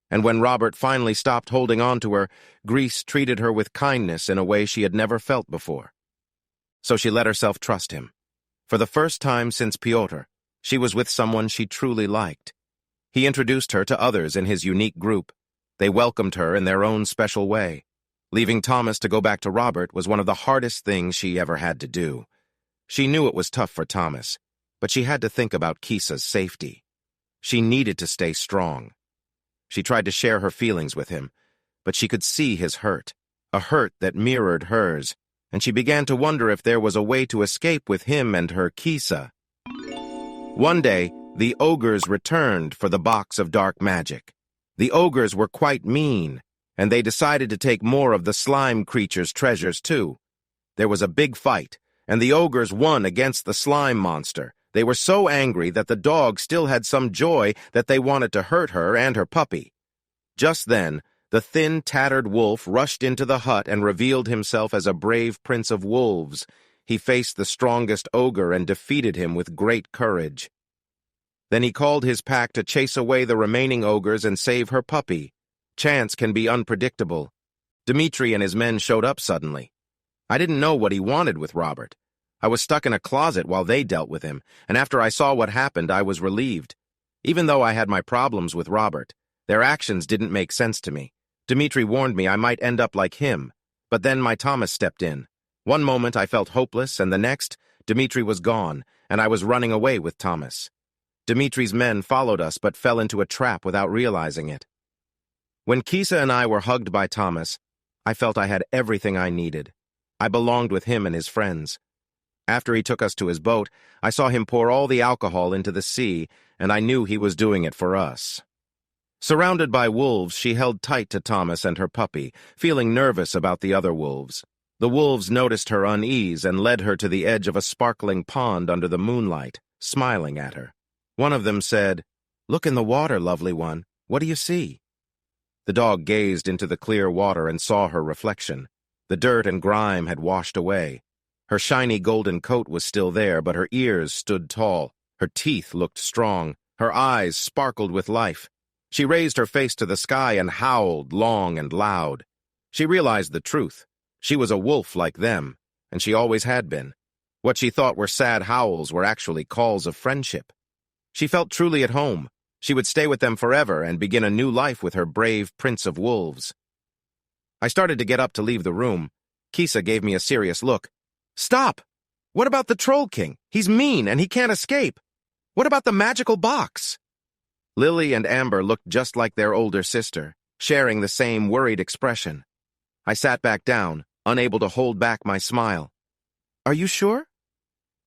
And when Robert finally stopped holding on to her, Grease treated her with kindness in a way she had never felt before. So she let herself trust him. For the first time since Piotr, she was with someone she truly liked. He introduced her to others in his unique group. They welcomed her in their own special way. Leaving Thomas to go back to Robert was one of the hardest things she ever had to do. She knew it was tough for Thomas, but she had to think about Kisa's safety. She needed to stay strong. She tried to share her feelings with him, but she could see his hurt, a hurt that mirrored hers, and she began to wonder if there was a way to escape with him and her Kisa. One day, the ogres returned for the box of dark magic. The ogres were quite mean, and they decided to take more of the slime creature's treasures too. There was a big fight, and the ogres won against the slime monster. They were so angry that the dog still had some joy that they wanted to hurt her and her puppy. Just then, the thin, tattered wolf rushed into the hut and revealed himself as a brave prince of wolves. He faced the strongest ogre and defeated him with great courage. Then he called his pack to chase away the remaining ogres and save her puppy. Chance can be unpredictable. Dmitri and his men showed up suddenly. I didn't know what he wanted with Robert. I was stuck in a closet while they dealt with him, and after I saw what happened, I was relieved. Even though I had my problems with Robert, their actions didn't make sense to me. Dmitri warned me I might end up like him, but then my Thomas stepped in. One moment I felt hopeless, and the next, Dmitri was gone, and I was running away with Thomas. Dmitri's men followed us but fell into a trap without realizing it. When Kisa and I were hugged by Thomas, I felt I had everything I needed. I belonged with him and his friends. After he took us to his boat, I saw him pour all the alcohol into the sea, and I knew he was doing it for us. Surrounded by wolves, she held tight to Thomas and her puppy, feeling nervous about the other wolves. The wolves noticed her unease and led her to the edge of a sparkling pond under the moonlight, smiling at her. One of them said, "Look in the water, lovely one. What do you see?" The dog gazed into the clear water and saw her reflection. The dirt and grime had washed away. Her shiny golden coat was still there, but her ears stood tall. Her teeth looked strong. Her eyes sparkled with life. She raised her face to the sky and howled long and loud. She realized the truth. She was a wolf like them, and she always had been. What she thought were sad howls were actually calls of friendship. She felt truly at home. She would stay with them forever and begin a new life with her brave prince of wolves. I started to get up to leave the room. Kisa gave me a serious look. "Stop! What about the Troll King? He's mean and he can't escape. What about the magical box?" Lily and Amber looked just like their older sister, sharing the same worried expression. I sat back down, unable to hold back my smile. "Are you sure?"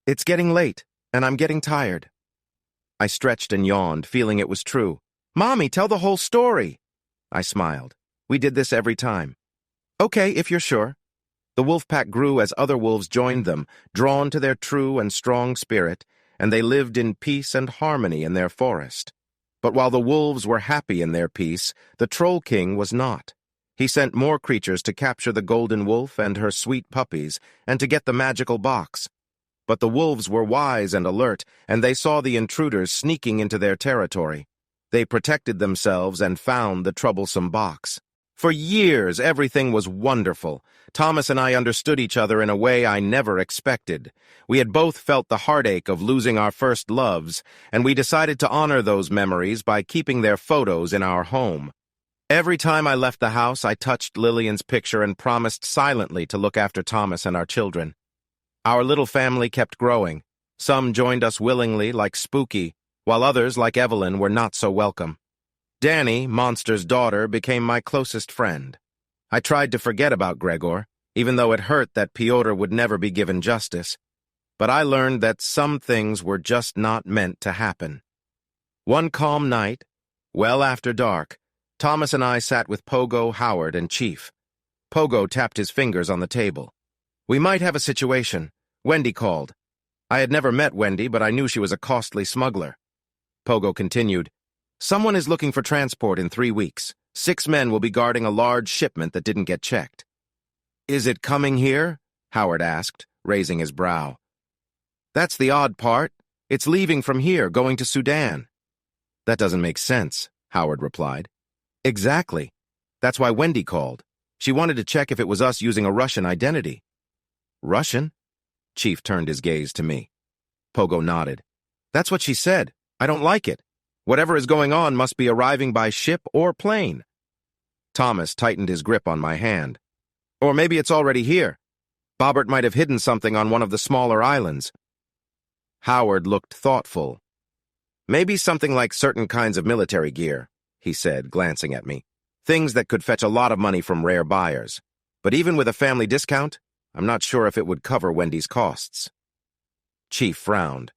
"It's getting late, and I'm getting tired." I stretched and yawned, feeling it was true. "Mommy, tell the whole story." I smiled. We did this every time. "Okay, if you're sure." The wolf pack grew as other wolves joined them, drawn to their true and strong spirit, and they lived in peace and harmony in their forest. But while the wolves were happy in their peace, the Troll King was not. He sent more creatures to capture the golden wolf and her sweet puppies, and to get the magical box. But the wolves were wise and alert, and they saw the intruders sneaking into their territory. They protected themselves and found the troublesome box. For years, everything was wonderful. Thomas and I understood each other in a way I never expected. We had both felt the heartache of losing our first loves, and we decided to honor those memories by keeping their photos in our home. Every time I left the house, I touched Lillian's picture and promised silently to look after Thomas and our children. Our little family kept growing. Some joined us willingly, like Spooky, while others, like Evelyn, were not so welcome. Danny, Monster's daughter, became my closest friend. I tried to forget about Gregor, even though it hurt that Piotr would never be given justice. but I learned that some things were just not meant to happen. One calm night, well after dark, Thomas and I sat with Pogo, Howard, and Chief. Pogo tapped his fingers on the table. "We might have a situation." Wendy called. I had never met Wendy, but I knew she was a costly smuggler. Pogo continued, "Someone is looking for transport in 3 weeks. 6 men will be guarding a large shipment that didn't get checked." "Is it coming here?" Howard asked, raising his brow. "That's the odd part. It's leaving from here, going to Sudan." "That doesn't make sense," Howard replied. "Exactly. That's why Wendy called. She wanted to check if it was us using a Russian identity." "Russian?" Chief turned his gaze to me. Pogo nodded. "That's what she said. I don't like it. Whatever is going on must be arriving by ship or plane." Thomas tightened his grip on my hand. "Or maybe it's already here. Bobbert might have hidden something on one of the smaller islands." Howard looked thoughtful. "Maybe something like certain kinds of military gear," he said, glancing at me. "Things that could fetch a lot of money from rare buyers. But even with a family discount, I'm not sure if it would cover Wendy's costs." Chief frowned.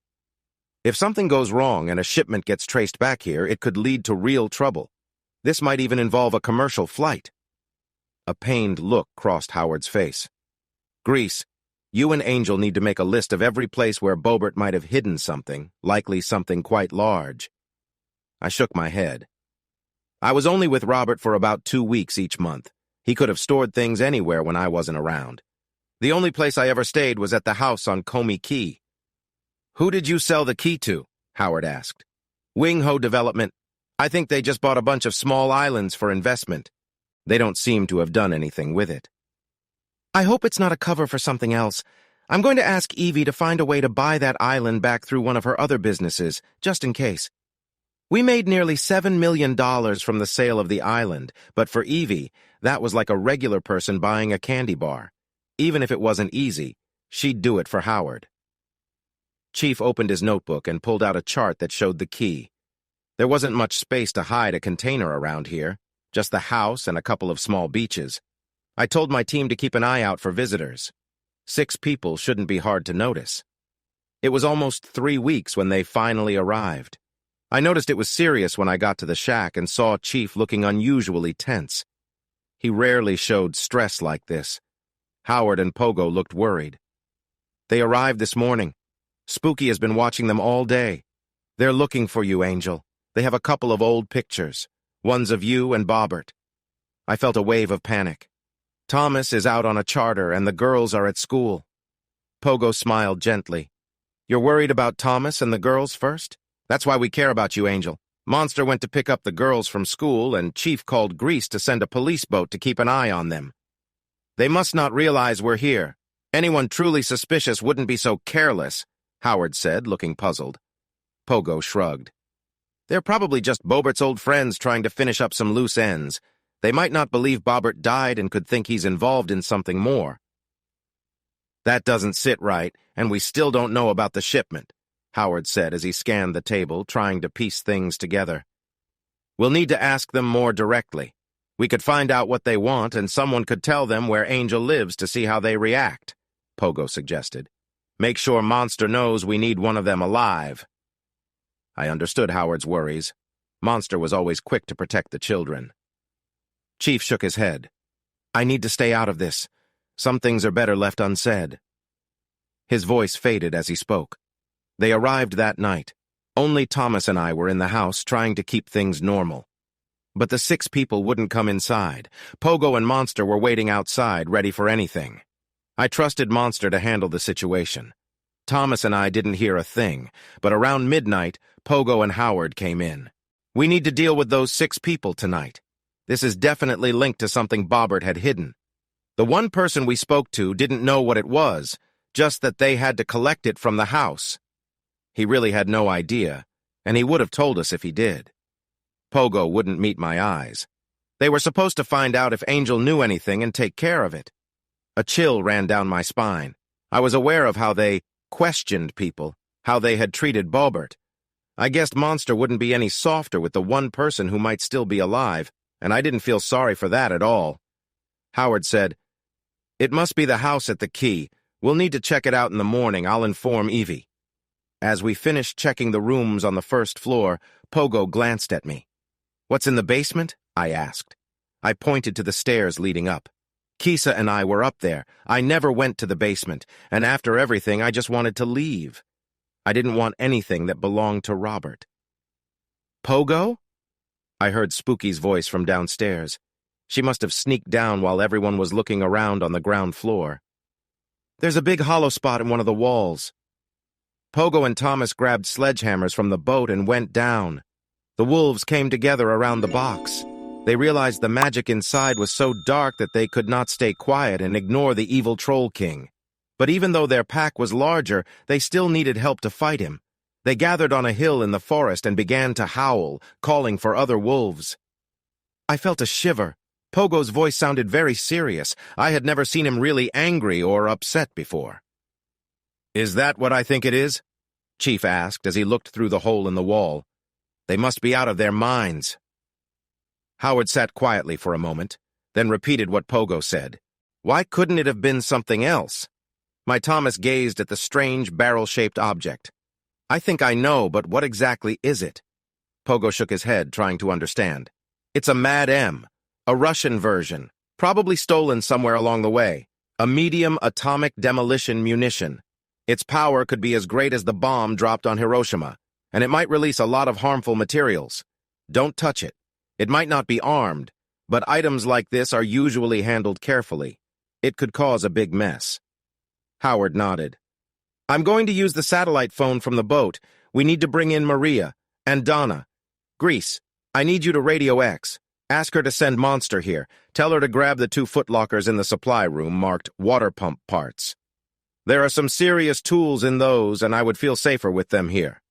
"If something goes wrong and a shipment gets traced back here, it could lead to real trouble. This might even involve a commercial flight." A pained look crossed Howard's face. "Grease, you and Angel need to make a list of every place where Bobbert might have hidden something, likely something quite large." I shook my head. "I was only with Robert for about 2 weeks each month. He could have stored things anywhere when I wasn't around. The only place I ever stayed was at the house on Comey Key." "Who did you sell the key to?" Howard asked. "Wing Ho Development. I think they just bought a bunch of small islands for investment. They don't seem to have done anything with it." "I hope it's not a cover for something else. I'm going to ask Evie to find a way to buy that island back through one of her other businesses, just in case. We made nearly $7 million from the sale of the island, but for Evie, that was like a regular person buying a candy bar. Even if it wasn't easy, she'd do it for Howard." Chief opened his notebook and pulled out a chart that showed the key. There wasn't much space to hide a container around here, just the house and a couple of small beaches. I told my team to keep an eye out for visitors. 6 people shouldn't be hard to notice. It was almost 3 weeks when they finally arrived. I noticed it was serious when I got to the shack and saw Chief looking unusually tense. He rarely showed stress like this. Howard and Pogo looked worried. "They arrived this morning. Spooky has been watching them all day. They're looking for you, Angel. They have a couple of old pictures, ones of you and Bobbert." I felt a wave of panic. "Thomas is out on a charter and the girls are at school." Pogo smiled gently. "You're worried about Thomas and the girls first? That's why we care about you, Angel. Monster went to pick up the girls from school and Chief called Grease to send a police boat to keep an eye on them. They must not realize we're here. Anyone truly suspicious wouldn't be so careless," Howard said, looking puzzled. Pogo shrugged. "They're probably just Bobbert's old friends trying to finish up some loose ends. They might not believe Bobbert died and could think he's involved in something more." "That doesn't sit right, and we still don't know about the shipment," Howard said as he scanned the table, trying to piece things together. "We'll need to ask them more directly. We could find out what they want, and someone could tell them where Angel lives to see how they react," Pogo suggested. "Make sure Monster knows we need one of them alive." I understood Howard's worries. Monster was always quick to protect the children. Chief shook his head. "I need to stay out of this. Some things are better left unsaid." His voice faded as he spoke. They arrived that night. Only Thomas and I were in the house trying to keep things normal. But the 6 people wouldn't come inside. Pogo and Monster were waiting outside, ready for anything. I trusted Monster to handle the situation. Thomas and I didn't hear a thing, but around midnight, Pogo and Howard came in. "We need to deal with those 6 people tonight. This is definitely linked to something Bobbert had hidden. The one person we spoke to didn't know what it was, just that they had to collect it from the house. He really had no idea, and he would have told us if he did." Pogo wouldn't meet my eyes. They were supposed to find out if Angel knew anything and take care of it. A chill ran down my spine. I was aware of how they questioned people, how they had treated Bobbert. I guessed Monster wouldn't be any softer with the one person who might still be alive, and I didn't feel sorry for that at all. Howard said, "It must be the house at the Key. We'll need to check it out in the morning. I'll inform Evie. As we finished checking the rooms on the first floor, Pogo glanced at me. What's in the basement? I asked. I pointed to the stairs leading up. Kisa and I were up there. I never went to the basement, and after everything, I just wanted to leave. I didn't want anything that belonged to Robert. Pogo? I heard Spooky's voice from downstairs. She must have sneaked down while everyone was looking around on the ground floor. There's a big hollow spot in one of the walls. Pogo and Thomas grabbed sledgehammers from the boat and went down. The wolves came together around the box. They realized the magic inside was so dark that they could not stay quiet and ignore the evil Troll King. But even though their pack was larger, they still needed help to fight him. They gathered on a hill in the forest and began to howl, calling for other wolves. I felt a shiver. Pogo's voice sounded very serious. I had never seen him really angry or upset before. Is that what I think it is? Chief asked as he looked through the hole in the wall. They must be out of their minds. Howard sat quietly for a moment, then repeated what Pogo said. Why couldn't it have been something else? My Thomas gazed at the strange barrel-shaped object. I think I know, but what exactly is it? Pogo shook his head, trying to understand. It's a Mad M, a Russian version, probably stolen somewhere along the way. A medium atomic demolition munition. Its power could be as great as the bomb dropped on Hiroshima, and it might release a lot of harmful materials. Don't touch it. It might not be armed, but items like this are usually handled carefully. It could cause a big mess. Howard nodded. I'm going to use the satellite phone from the boat. We need to bring in Maria and Donna. Grease, I need you to Radio X. Ask her to send Monster here. Tell her to grab the 2 footlockers in the supply room marked water pump parts. There are some serious tools in those, and I would feel safer with them here.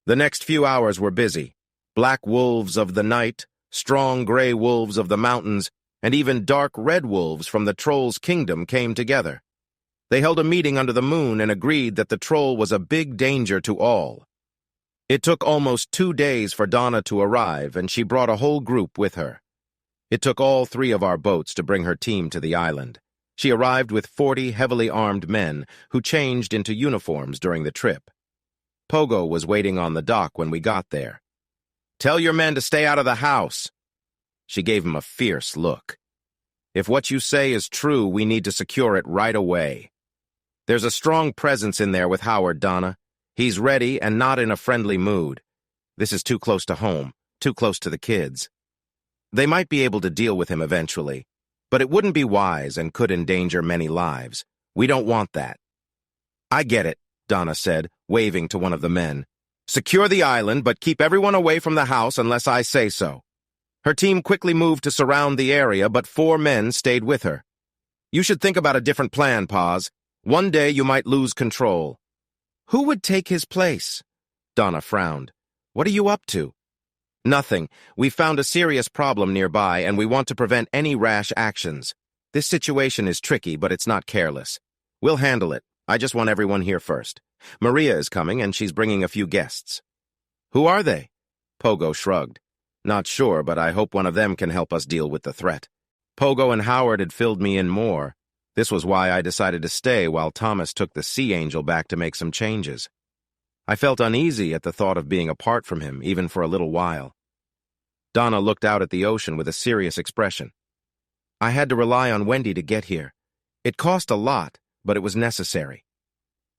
The next few hours were busy. Black wolves of the night, strong gray wolves of the mountains, and even dark red wolves from the Troll's kingdom came together. They held a meeting under the moon and agreed that the Troll was a big danger to all. It took almost 2 days for Donna to arrive, and she brought a whole group with her. It took all 3 of our boats to bring her team to the island. She arrived with 40 heavily armed men who changed into uniforms during the trip. Pogo was waiting on the dock when we got there. Tell your men to stay out of the house. She gave him a fierce look. If what you say is true, we need to secure it right away. There's a strong presence in there with Howard, Donna. He's ready and not in a friendly mood. This is too close to home, too close to the kids. They might be able to deal with him eventually, but it wouldn't be wise and could endanger many lives. We don't want that. I get it, Donna said, waving to one of the men. Secure the island, but keep everyone away from the house unless I say so. Her team quickly moved to surround the area, but 4 men stayed with her. You should think about a different plan, Paz. One day you might lose control. Who would take his place? Donna frowned. What are you up to? Nothing. We found a serious problem nearby, and we want to prevent any rash actions. This situation is tricky, but it's not careless. We'll handle it. I just want everyone here first. Maria is coming, and she's bringing a few guests. Who are they? Pogo shrugged. Not sure, but I hope one of them can help us deal with the threat. Pogo and Howard had filled me in more. This was why I decided to stay while Thomas took the Sea Angel back to make some changes. I felt uneasy at the thought of being apart from him, even for a little while. Donna looked out at the ocean with a serious expression. I had to rely on Wendy to get here. It cost a lot, but it was necessary.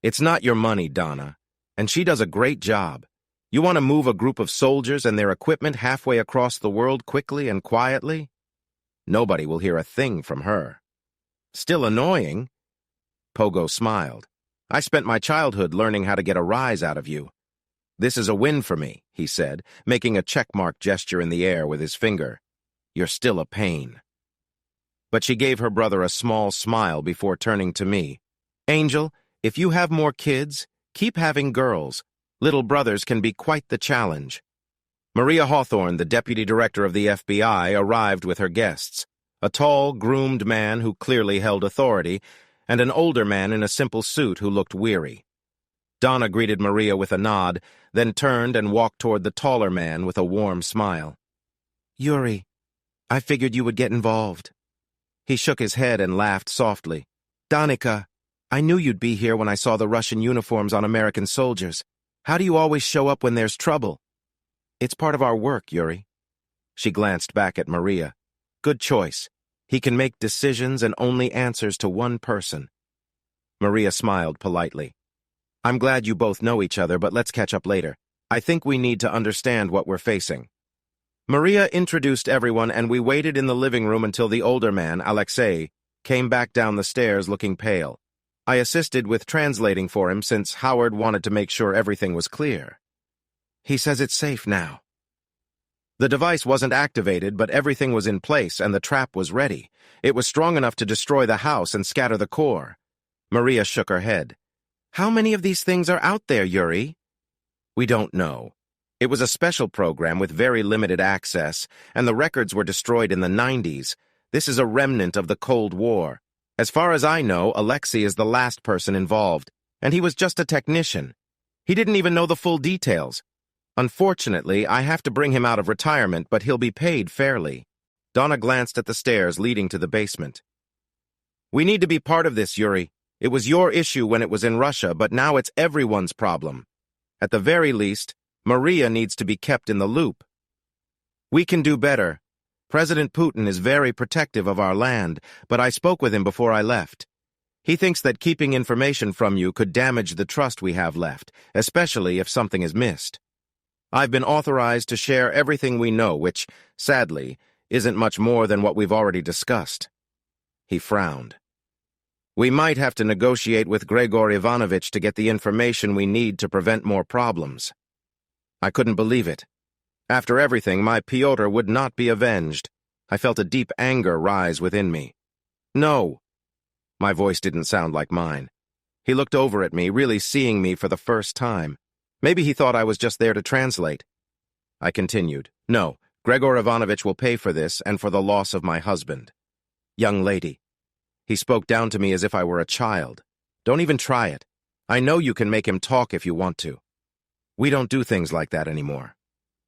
It's not your money, Donna, and she does a great job. You want to move a group of soldiers and their equipment halfway across the world quickly and quietly? Nobody will hear a thing from her. Still annoying? Pogo smiled. I spent my childhood learning how to get a rise out of you. This is a win for me, he said, making a checkmark gesture in the air with his finger. You're still a pain. But she gave her brother a small smile before turning to me. Angel, if you have more kids, keep having girls. Little brothers can be quite the challenge. Maria Hawthorne, the deputy director of the FBI, arrived with her guests. A tall, groomed man who clearly held authority, and an older man in a simple suit who looked weary. Donna greeted Maria with a nod, then turned and walked toward the taller man with a warm smile. Yuri, I figured you would get involved. He shook his head and laughed softly. Danica, I knew you'd be here when I saw the Russian uniforms on American soldiers. How do you always show up when there's trouble? It's part of our work, Yuri. She glanced back at Maria. Good choice. He can make decisions and only answers to one person. Maria smiled politely. I'm glad you both know each other, but let's catch up later. I think we need to understand what we're facing. Maria introduced everyone, and we waited in the living room until the older man, Alexei, came back down the stairs looking pale. I assisted with translating for him since Howard wanted to make sure everything was clear. He says it's safe now. The device wasn't activated, but everything was in place and the trap was ready. It was strong enough to destroy the house and scatter the core. Maria shook her head. How many of these things are out there, Yuri? We don't know. It was a special program with very limited access, and the records were destroyed in the 90s. This is a remnant of the Cold War. As far as I know, Alexei is the last person involved, and he was just a technician. He didn't even know the full details. Unfortunately, I have to bring him out of retirement, but he'll be paid fairly. Donna glanced at the stairs leading to the basement. We need to be part of this, Yuri. It was your issue when it was in Russia, but now it's everyone's problem. At the very least, Maria needs to be kept in the loop. We can do better. President Putin is very protective of our land, but I spoke with him before I left. He thinks that keeping information from you could damage the trust we have left, especially if something is missed. I've been authorized to share everything we know, which, sadly, isn't much more than what we've already discussed. He frowned. We might have to negotiate with Gregor Ivanovich to get the information we need to prevent more problems. I couldn't believe it. After everything, my Pyotr would not be avenged. I felt a deep anger rise within me. No. My voice didn't sound like mine. He looked over at me, really seeing me for the first time. Maybe he thought I was just there to translate. I continued. No, Gregor Ivanovich will pay for this and for the loss of my husband. Young lady. He spoke down to me as if I were a child. Don't even try it. I know you can make him talk if you want to. We don't do things like that anymore.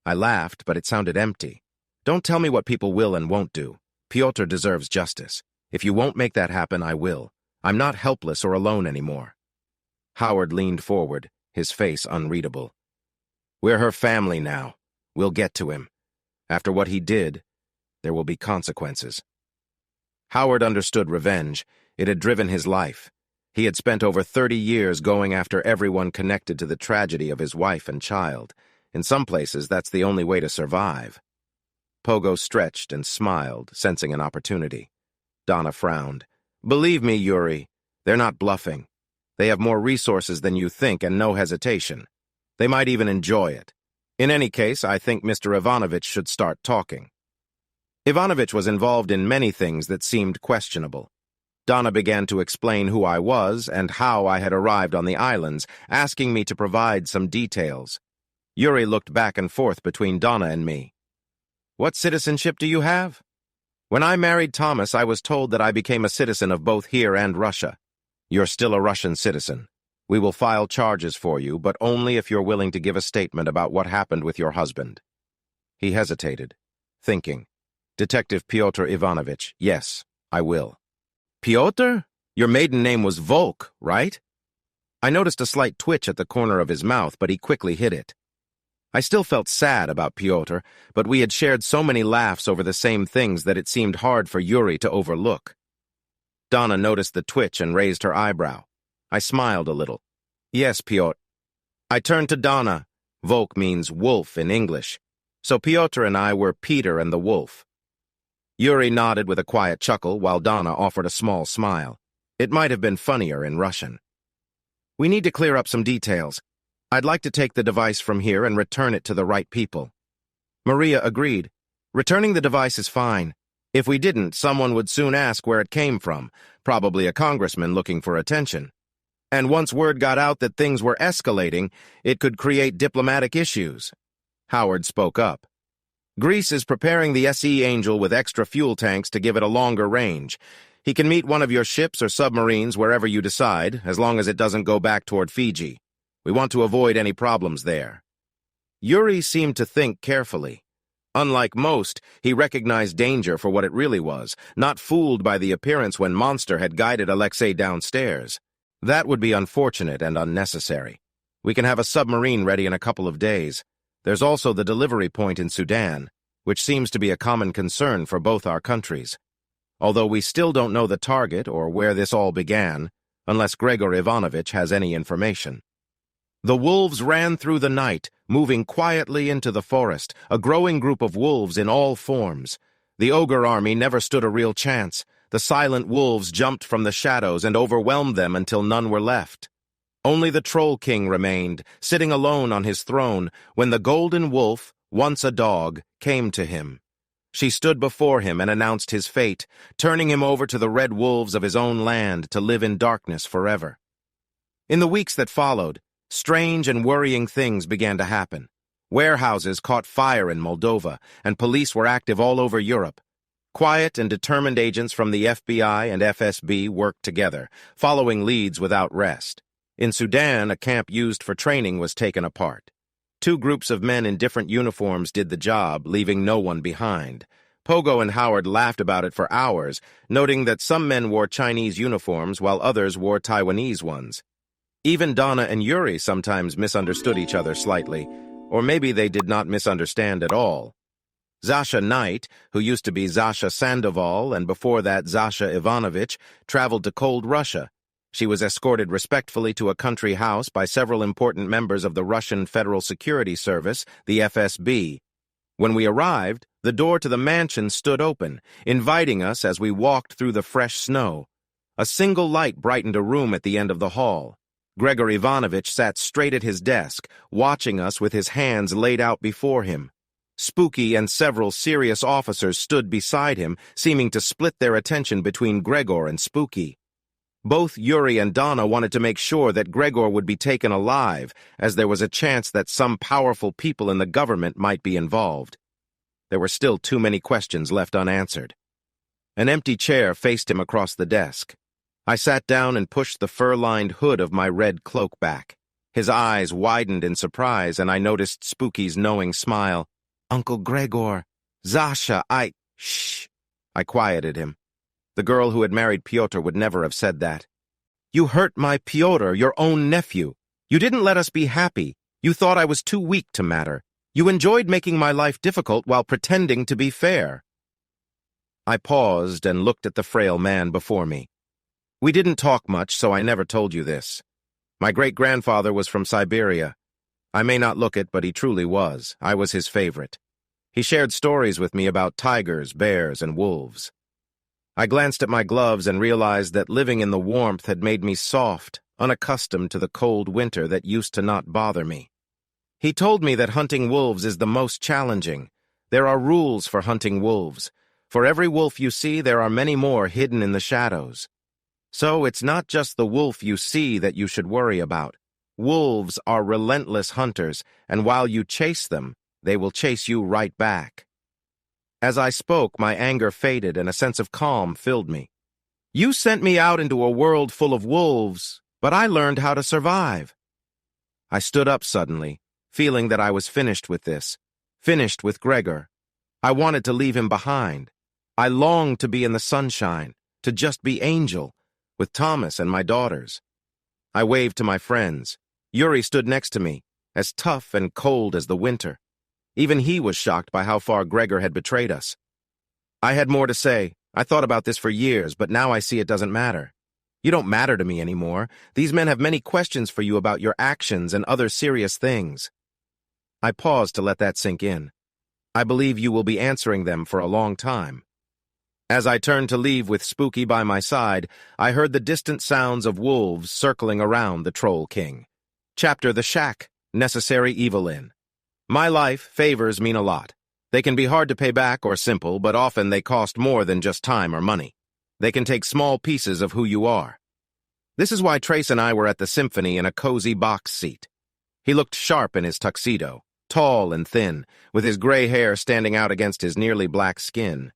I laughed, but it sounded empty. Don't tell me what people will and won't do. Pyotr deserves justice. If you won't make that happen, I will. I'm not helpless or alone anymore. Howard leaned forward, his face unreadable. We're her family now. We'll get to him. After what he did, there will be consequences. Howard understood revenge. It had driven his life. He had spent over 30 years going after everyone connected to the tragedy of his wife and child. In some places, that's the only way to survive. Pogo stretched and smiled, sensing an opportunity. Donna frowned. Believe me, Yuri, they're not bluffing. They have more resources than you think and no hesitation. They might even enjoy it. In any case, I think Mr. Ivanovich should start talking. Ivanovich was involved in many things that seemed questionable. Donna began to explain who I was and how I had arrived on the islands, asking me to provide some details. Yuri looked back and forth between Donna and me. What citizenship do you have? When I married Thomas, I was told that I became a citizen of both here and Russia. You're still a Russian citizen. We will file charges for you, but only if you're willing to give a statement about what happened with your husband. He hesitated, thinking. Detective Pyotr Ivanovich, yes, I will. Pyotr? Your maiden name was Volk, right? I noticed a slight twitch at the corner of his mouth, but he quickly hid it. I still felt sad about Pyotr, but we had shared so many laughs over the same things that it seemed hard for Yuri to overlook. Donna noticed the twitch and raised her eyebrow. I smiled a little. Yes, Pyotr. I turned to Donna. Volk means wolf in English. So Pyotr and I were Peter and the wolf. Yuri nodded with a quiet chuckle while Donna offered a small smile. It might have been funnier in Russian. We need to clear up some details. I'd like to take the device from here and return it to the right people. Maria agreed. Returning the device is fine. If we didn't, someone would soon ask where it came from, probably a congressman looking for attention. And once word got out that things were escalating, it could create diplomatic issues. Howard spoke up. Greece is preparing the SE Angel with extra fuel tanks to give it a longer range. He can meet one of your ships or submarines wherever you decide, as long as it doesn't go back toward Fiji. We want to avoid any problems there. Yuri seemed to think carefully. Unlike most, he recognized danger for what it really was, not fooled by the appearance when Monster had guided Alexei downstairs. That would be unfortunate and unnecessary. We can have a submarine ready in a couple of days. There's also the delivery point in Sudan, which seems to be a common concern for both our countries. Although we still don't know the target or where this all began, unless Gregor Ivanovich has any information. The wolves ran through the night, moving quietly into the forest, a growing group of wolves in all forms. The ogre army never stood a real chance. The silent wolves jumped from the shadows and overwhelmed them until none were left. Only the Troll King remained, sitting alone on his throne, when the golden wolf, once a dog, came to him. She stood before him and announced his fate, turning him over to the red wolves of his own land to live in darkness forever. In the weeks that followed, strange and worrying things began to happen. Warehouses caught fire in Moldova, and police were active all over Europe. Quiet and determined agents from the FBI and FSB worked together, following leads without rest. In Sudan, a camp used for training was taken apart. 2 groups of men in different uniforms did the job, leaving no one behind. Pogo and Howard laughed about it for hours, noting that some men wore Chinese uniforms while others wore Taiwanese ones. Even Donna and Yuri sometimes misunderstood each other slightly, or maybe they did not misunderstand at all. Zasha Knight, who used to be Zasha Sandoval and before that Zasha Ivanovich, traveled to cold Russia. She was escorted respectfully to a country house by several important members of the Russian Federal Security Service, the FSB. When we arrived, the door to the mansion stood open, inviting us as we walked through the fresh snow. A single light brightened a room at the end of the hall. Gregor Ivanovich sat straight at his desk, watching us with his hands laid out before him. Spooky and several serious officers stood beside him, seeming to split their attention between Gregor and Spooky. Both Yuri and Donna wanted to make sure that Gregor would be taken alive, as there was a chance that some powerful people in the government might be involved. There were still too many questions left unanswered. An empty chair faced him across the desk. I sat down and pushed the fur-lined hood of my red cloak back. His eyes widened in surprise, and I noticed Spooky's knowing smile. "Uncle Gregor, Zasha, Shh." I quieted him. The girl who had married Pyotr would never have said that. "You hurt my Pyotr, your own nephew. You didn't let us be happy. You thought I was too weak to matter. You enjoyed making my life difficult while pretending to be fair." I paused and looked at the frail man before me. "We didn't talk much, so I never told you this. My great-grandfather was from Siberia. I may not look it, but he truly was. I was his favorite. He shared stories with me about tigers, bears, and wolves. I glanced at my gloves and realized that living in the warmth had made me soft, unaccustomed to the cold winter that used to not bother me. He told me that hunting wolves is the most challenging. There are rules for hunting wolves. For every wolf you see, there are many more hidden in the shadows. So it's not just the wolf you see that you should worry about. Wolves are relentless hunters, and while you chase them, they will chase you right back." As I spoke, my anger faded and a sense of calm filled me. "You sent me out into a world full of wolves, but I learned how to survive." I stood up suddenly, feeling that I was finished with this, finished with Gregor. I wanted to leave him behind. I longed to be in the sunshine, to just be Angel, with Thomas and my daughters. I waved to my friends. Yuri stood next to me, as tough and cold as the winter. Even he was shocked by how far Gregor had betrayed us. I had more to say. I thought about this for years, but now I see it doesn't matter. You don't matter to me anymore. These men have many questions for you about your actions and other serious things. I paused to let that sink in. I believe you will be answering them for a long time. As I turned to leave with Spooky by my side, I heard the distant sounds of wolves circling around the Troll King. Chapter The Shack, Necessary Evil in. My life, favors mean a lot. They can be hard to pay back or simple, but often they cost more than just time or money. They can take small pieces of who you are. This is why Trace and I were at the symphony in a cozy box seat. He looked sharp in his tuxedo, tall and thin, with his gray hair standing out against his nearly black skin.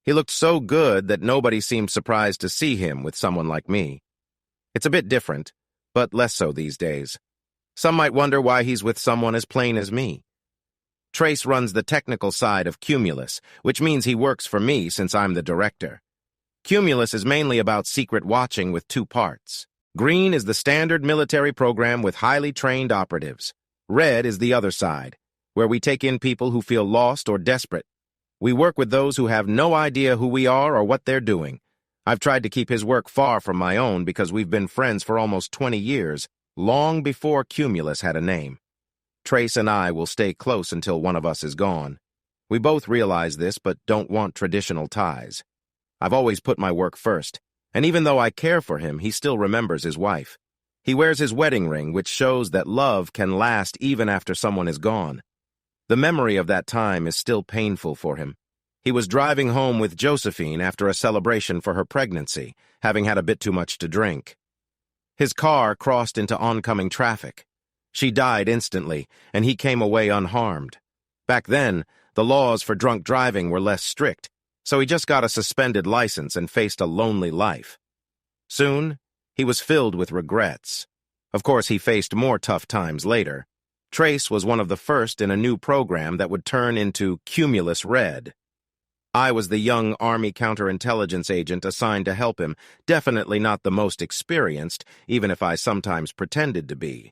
He looked so good that nobody seemed surprised to see him with someone like me. It's a bit different, but less so these days. Some might wonder why he's with someone as plain as me. Trace runs the technical side of Cumulus, which means he works for me since I'm the director. Cumulus is mainly about secret watching with 2 parts. Green is the standard military program with highly trained operatives. Red is the other side, where we take in people who feel lost or desperate. We work with those who have no idea who we are or what they're doing. I've tried to keep his work far from my own because we've been friends for almost 20 years, long before Cumulus had a name. Trace and I will stay close until one of us is gone. We both realize this but don't want traditional ties. I've always put my work first, and even though I care for him, he still remembers his wife. He wears his wedding ring, which shows that love can last even after someone is gone. The memory of that time is still painful for him. He was driving home with Josephine after a celebration for her pregnancy, having had a bit too much to drink. His car crossed into oncoming traffic. She died instantly, and he came away unharmed. Back then, the laws for drunk driving were less strict, so he just got a suspended license and faced a lonely life. Soon, he was filled with regrets. Of course, he faced more tough times later. Trace was one of the first in a new program that would turn into Cumulus Red. I was the young Army counterintelligence agent assigned to help him, definitely not the most experienced, even if I sometimes pretended to be.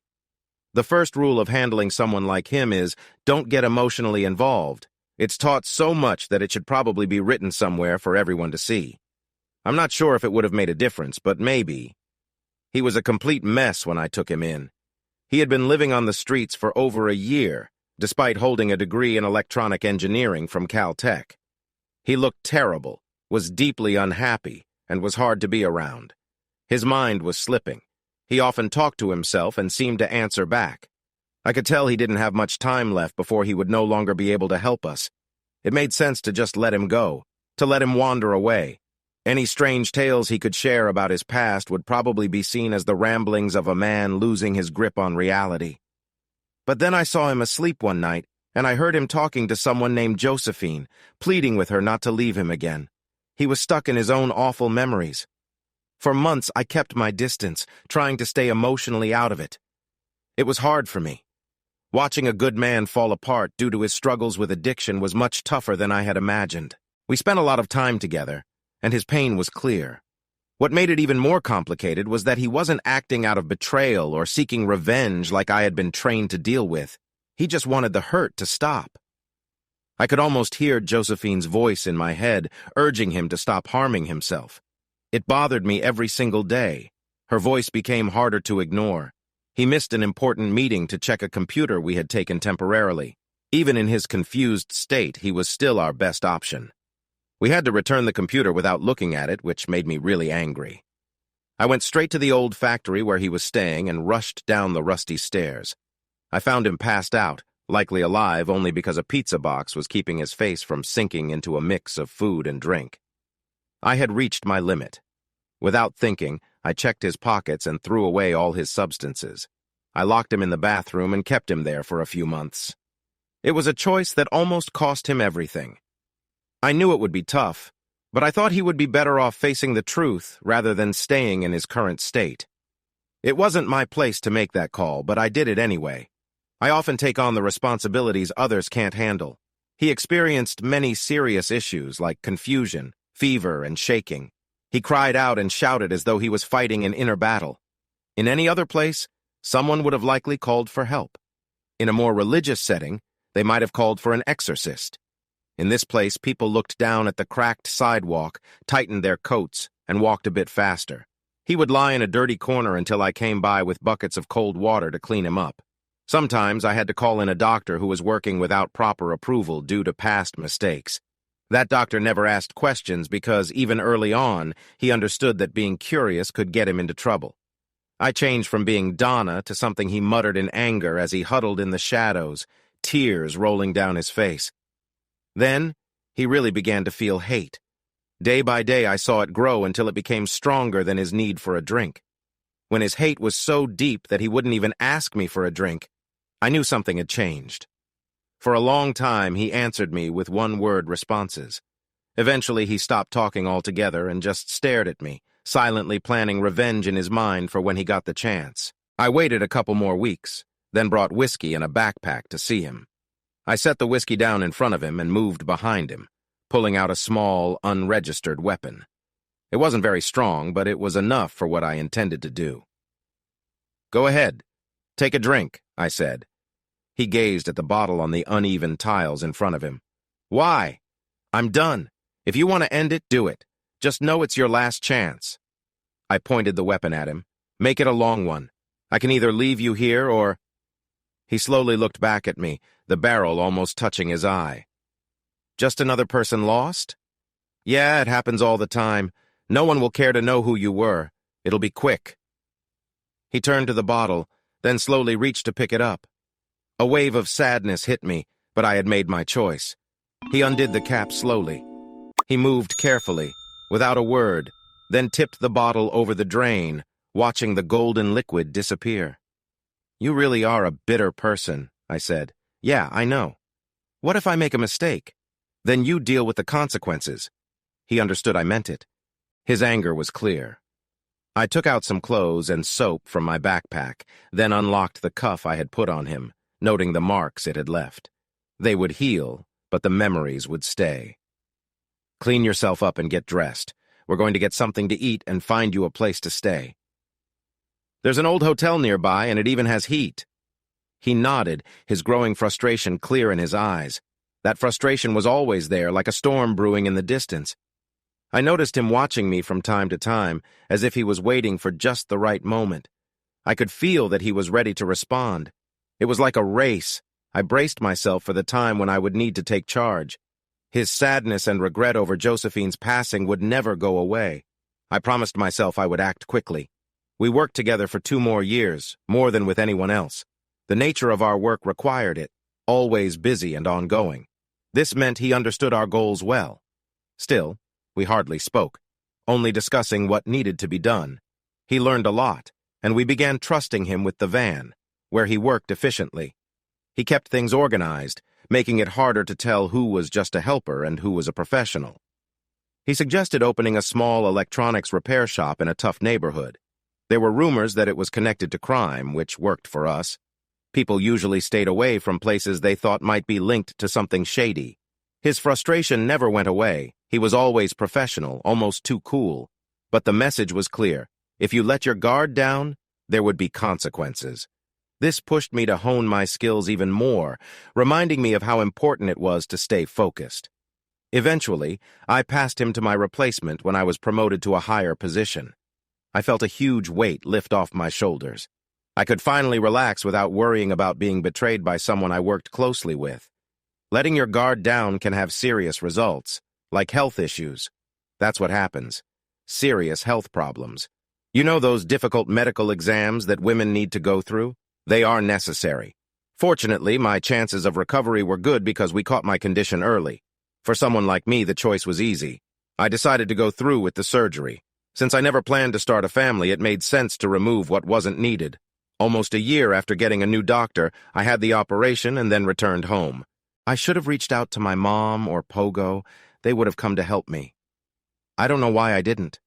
The first rule of handling someone like him is, don't get emotionally involved. It's taught so much that it should probably be written somewhere for everyone to see. I'm not sure if it would have made a difference, but maybe. He was a complete mess when I took him in. He had been living on the streets for over a year, despite holding a degree in electronic engineering from Caltech. He looked terrible, was deeply unhappy, and was hard to be around. His mind was slipping. He often talked to himself and seemed to answer back. I could tell he didn't have much time left before he would no longer be able to help us. It made sense to just let him go, to let him wander away. Any strange tales he could share about his past would probably be seen as the ramblings of a man losing his grip on reality. But then I saw him asleep one night, and I heard him talking to someone named Josephine, pleading with her not to leave him again. He was stuck in his own awful memories. For months, I kept my distance, trying to stay emotionally out of it. It was hard for me. Watching a good man fall apart due to his struggles with addiction was much tougher than I had imagined. We spent a lot of time together, and his pain was clear. What made it even more complicated was that he wasn't acting out of betrayal or seeking revenge like I had been trained to deal with. He just wanted the hurt to stop. I could almost hear Josephine's voice in my head, urging him to stop harming himself. It bothered me every single day. Her voice became harder to ignore. He missed an important meeting to check a computer we had taken temporarily. Even in his confused state, he was still our best option. We had to return the computer without looking at it, which made me really angry. I went straight to the old factory where he was staying and rushed down the rusty stairs. I found him passed out, likely alive only because a pizza box was keeping his face from sinking into a mix of food and drink. I had reached my limit. Without thinking, I checked his pockets and threw away all his substances. I locked him in the bathroom and kept him there for a few months. It was a choice that almost cost him everything. I knew it would be tough, but I thought he would be better off facing the truth rather than staying in his current state. It wasn't my place to make that call, but I did it anyway. I often take on the responsibilities others can't handle. He experienced many serious issues like confusion, fever, and shaking. He cried out and shouted as though he was fighting an inner battle. In any other place, someone would have likely called for help. In a more religious setting, they might have called for an exorcist. In this place, people looked down at the cracked sidewalk, tightened their coats, and walked a bit faster. He would lie in a dirty corner until I came by with buckets of cold water to clean him up. Sometimes I had to call in a doctor who was working without proper approval due to past mistakes. That doctor never asked questions because, even early on, he understood that being curious could get him into trouble. I changed from being Donna to something he muttered in anger as he huddled in the shadows, tears rolling down his face. Then, he really began to feel hate. Day by day, I saw it grow until it became stronger than his need for a drink. When his hate was so deep that he wouldn't even ask me for a drink, I knew something had changed. For a long time, he answered me with one-word responses. Eventually, he stopped talking altogether and just stared at me, silently planning revenge in his mind for when he got the chance. I waited a couple more weeks, then brought whiskey and a backpack to see him. I set the whiskey down in front of him and moved behind him, pulling out a small, unregistered weapon. It wasn't very strong, but it was enough for what I intended to do. Go ahead. Take a drink, I said. He gazed at the bottle on the uneven tiles in front of him. Why? I'm done. If you want to end it, do it. Just know it's your last chance. I pointed the weapon at him. Make it a long one. I can either leave you here or... He slowly looked back at me, the barrel almost touching his eye. Just another person lost? Yeah, it happens all the time. No one will care to know who you were. It'll be quick. He turned to the bottle, then slowly reached to pick it up. A wave of sadness hit me, but I had made my choice. He undid the cap slowly. He moved carefully, without a word, then tipped the bottle over the drain, watching the golden liquid disappear. You really are a bitter person, I said. Yeah, I know. What if I make a mistake? Then you deal with the consequences. He understood I meant it. His anger was clear. I took out some clothes and soap from my backpack, then unlocked the cuff I had put on him, noting the marks it had left. They would heal, but the memories would stay. Clean yourself up and get dressed. We're going to get something to eat and find you a place to stay. There's an old hotel nearby, and it even has heat. He nodded, his growing frustration clear in his eyes. That frustration was always there, like a storm brewing in the distance. I noticed him watching me from time to time, as if he was waiting for just the right moment. I could feel that he was ready to respond. It was like a race. I braced myself for the time when I would need to take charge. His sadness and regret over Josephine's passing would never go away. I promised myself I would act quickly. We worked together for 2 more years, more than with anyone else. The nature of our work required it, always busy and ongoing. This meant he understood our goals well. Still, we hardly spoke, only discussing what needed to be done. He learned a lot, and we began trusting him with the van, where he worked efficiently. He kept things organized, making it harder to tell who was just a helper and who was a professional. He suggested opening a small electronics repair shop in a tough neighborhood. There were rumors that it was connected to crime, which worked for us. People usually stayed away from places they thought might be linked to something shady. His frustration never went away. He was always professional, almost too cool. But the message was clear. If you let your guard down, there would be consequences. This pushed me to hone my skills even more, reminding me of how important it was to stay focused. Eventually, I passed him to my replacement when I was promoted to a higher position. I felt a huge weight lift off my shoulders. I could finally relax without worrying about being betrayed by someone I worked closely with. Letting your guard down can have serious results, like health issues. That's what happens. Serious health problems. You know those difficult medical exams that women need to go through? They are necessary. Fortunately, my chances of recovery were good because we caught my condition early. For someone like me, the choice was easy. I decided to go through with the surgery. Since I never planned to start a family, it made sense to remove what wasn't needed. Almost a year after getting a new doctor, I had the operation and then returned home. I should have reached out to my mom or Pogo. They would have come to help me. I don't know why I didn't.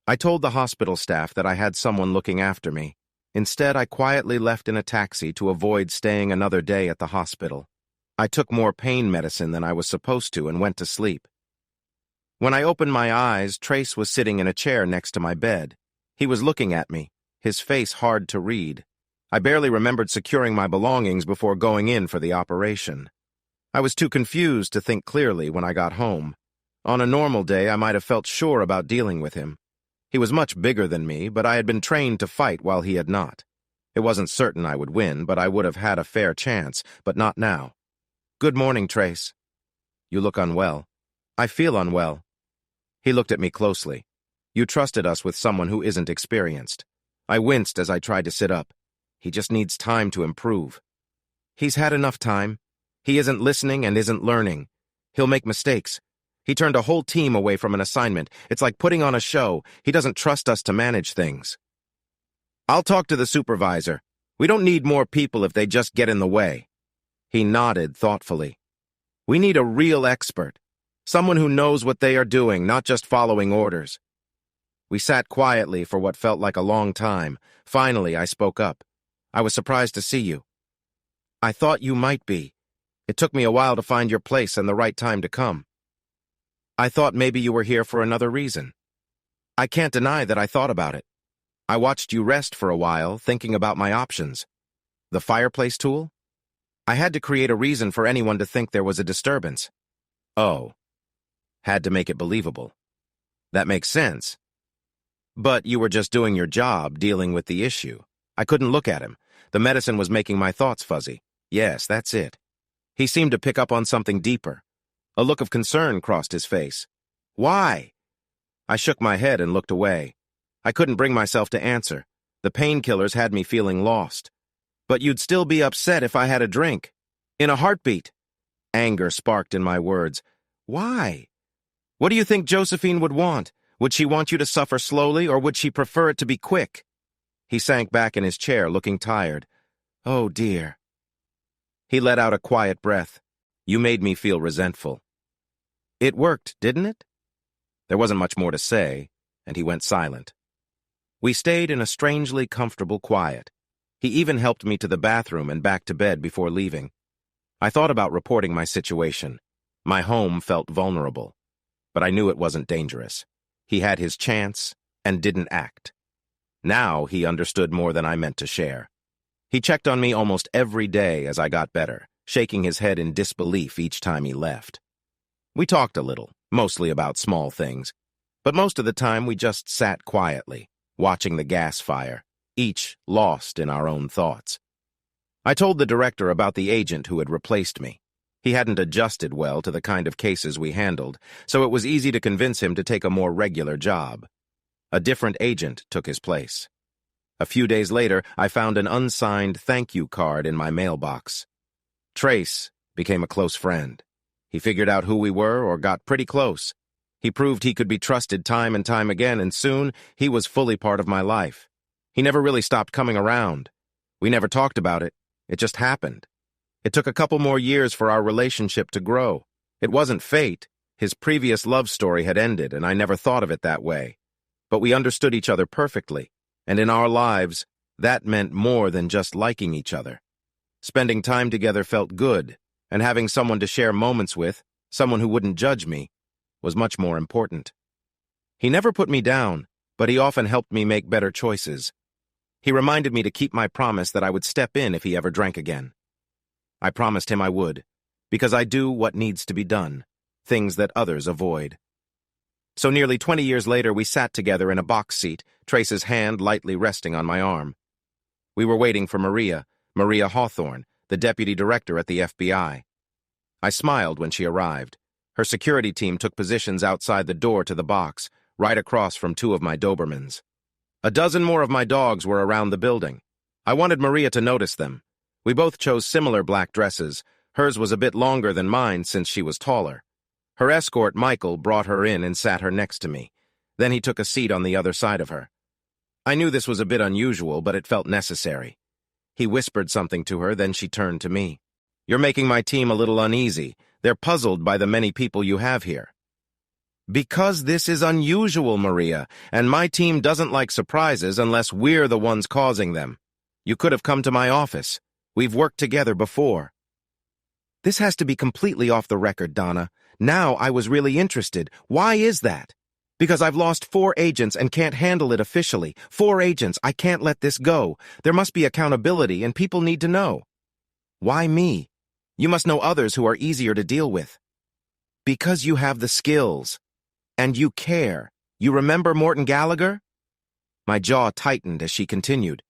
I told the hospital staff that I had someone looking after me. Instead, I quietly left in a taxi to avoid staying another day at the hospital. I took more pain medicine than I was supposed to and went to sleep. When I opened my eyes, Trace was sitting in a chair next to my bed. He was looking at me, his face hard to read. I barely remembered securing my belongings before going in for the operation. I was too confused to think clearly when I got home. On a normal day, I might have felt sure about dealing with him. He was much bigger than me, but I had been trained to fight while he had not. It wasn't certain I would win, but I would have had a fair chance, but not now. Good morning, Trace. You look unwell. I feel unwell. He looked at me closely. You trusted us with someone who isn't experienced. I winced as I tried to sit up. He just needs time to improve. He's had enough time. He isn't listening and isn't learning. He'll make mistakes. He turned a whole team away from an assignment. It's like putting on a show. He doesn't trust us to manage things. I'll talk to the supervisor. We don't need more people if they just get in the way. He nodded thoughtfully. We need a real expert. Someone who knows what they are doing, not just following orders. We sat quietly for what felt like a long time. Finally, I spoke up. I was surprised to see you. I thought you might be. It took me a while to find your place and the right time to come. I thought maybe you were here for another reason. I can't deny that I thought about it. I watched you rest for a while, thinking about my options. The fireplace tool? I had to create a reason for anyone to think there was a disturbance. Oh. Had to make it believable. That makes sense. But you were just doing your job, dealing with the issue. I couldn't look at him. The medicine was making my thoughts fuzzy. Yes, that's it. He seemed to pick up on something deeper. A look of concern crossed his face. Why? I shook my head and looked away. I couldn't bring myself to answer. The painkillers had me feeling lost. But you'd still be upset if I had a drink. In a heartbeat. Anger sparked in my words. Why? What do you think Josephine would want? Would she want you to suffer slowly, or would she prefer it to be quick? He sank back in his chair, looking tired. Oh, dear. He let out a quiet breath. You made me feel resentful. It worked, didn't it? There wasn't much more to say, and he went silent. We stayed in a strangely comfortable quiet. He even helped me to the bathroom and back to bed before leaving. I thought about reporting my situation. My home felt vulnerable, but I knew it wasn't dangerous. He had his chance and didn't act. Now he understood more than I meant to share. He checked on me almost every day as I got better, shaking his head in disbelief each time he left. We talked a little, mostly about small things, but most of the time we just sat quietly, watching the gas fire, each lost in our own thoughts. I told the director about the agent who had replaced me. He hadn't adjusted well to the kind of cases we handled, so it was easy to convince him to take a more regular job. A different agent took his place. A few days later, I found an unsigned thank you card in my mailbox. Trace became a close friend. He figured out who we were or got pretty close. He proved he could be trusted time and time again, and soon he was fully part of my life. He never really stopped coming around. We never talked about it. It just happened. It took a couple more years for our relationship to grow. It wasn't fate. His previous love story had ended, and I never thought of it that way. But we understood each other perfectly, and in our lives, that meant more than just liking each other. Spending time together felt good, and having someone to share moments with, someone who wouldn't judge me, was much more important. He never put me down, but he often helped me make better choices. He reminded me to keep my promise that I would step in if he ever drank again. I promised him I would, because I do what needs to be done, things that others avoid. So nearly 20 years later, we sat together in a box seat, Trace's hand lightly resting on my arm. We were waiting for Maria Hawthorne, the deputy director at the FBI. I smiled when she arrived. Her security team took positions outside the door to the box, right across from two of my Dobermans. A dozen more of my dogs were around the building. I wanted Maria to notice them. We both chose similar black dresses. Hers was a bit longer than mine since she was taller. Her escort, Michael, brought her in and sat her next to me. Then he took a seat on the other side of her. I knew this was a bit unusual, but it felt necessary. He whispered something to her, then she turned to me. You're making my team a little uneasy. They're puzzled by the many people you have here. Because this is unusual, Maria, and my team doesn't like surprises unless we're the ones causing them. You could have come to my office. We've worked together before. This has to be completely off the record, Donna. Now I was really interested. Why is that? Because I've lost 4 agents and can't handle it officially. 4 agents, I can't let this go. There must be accountability and people need to know. Why me? You must know others who are easier to deal with. Because you have the skills. And you care. You remember Morton Gallagher? My jaw tightened as she continued.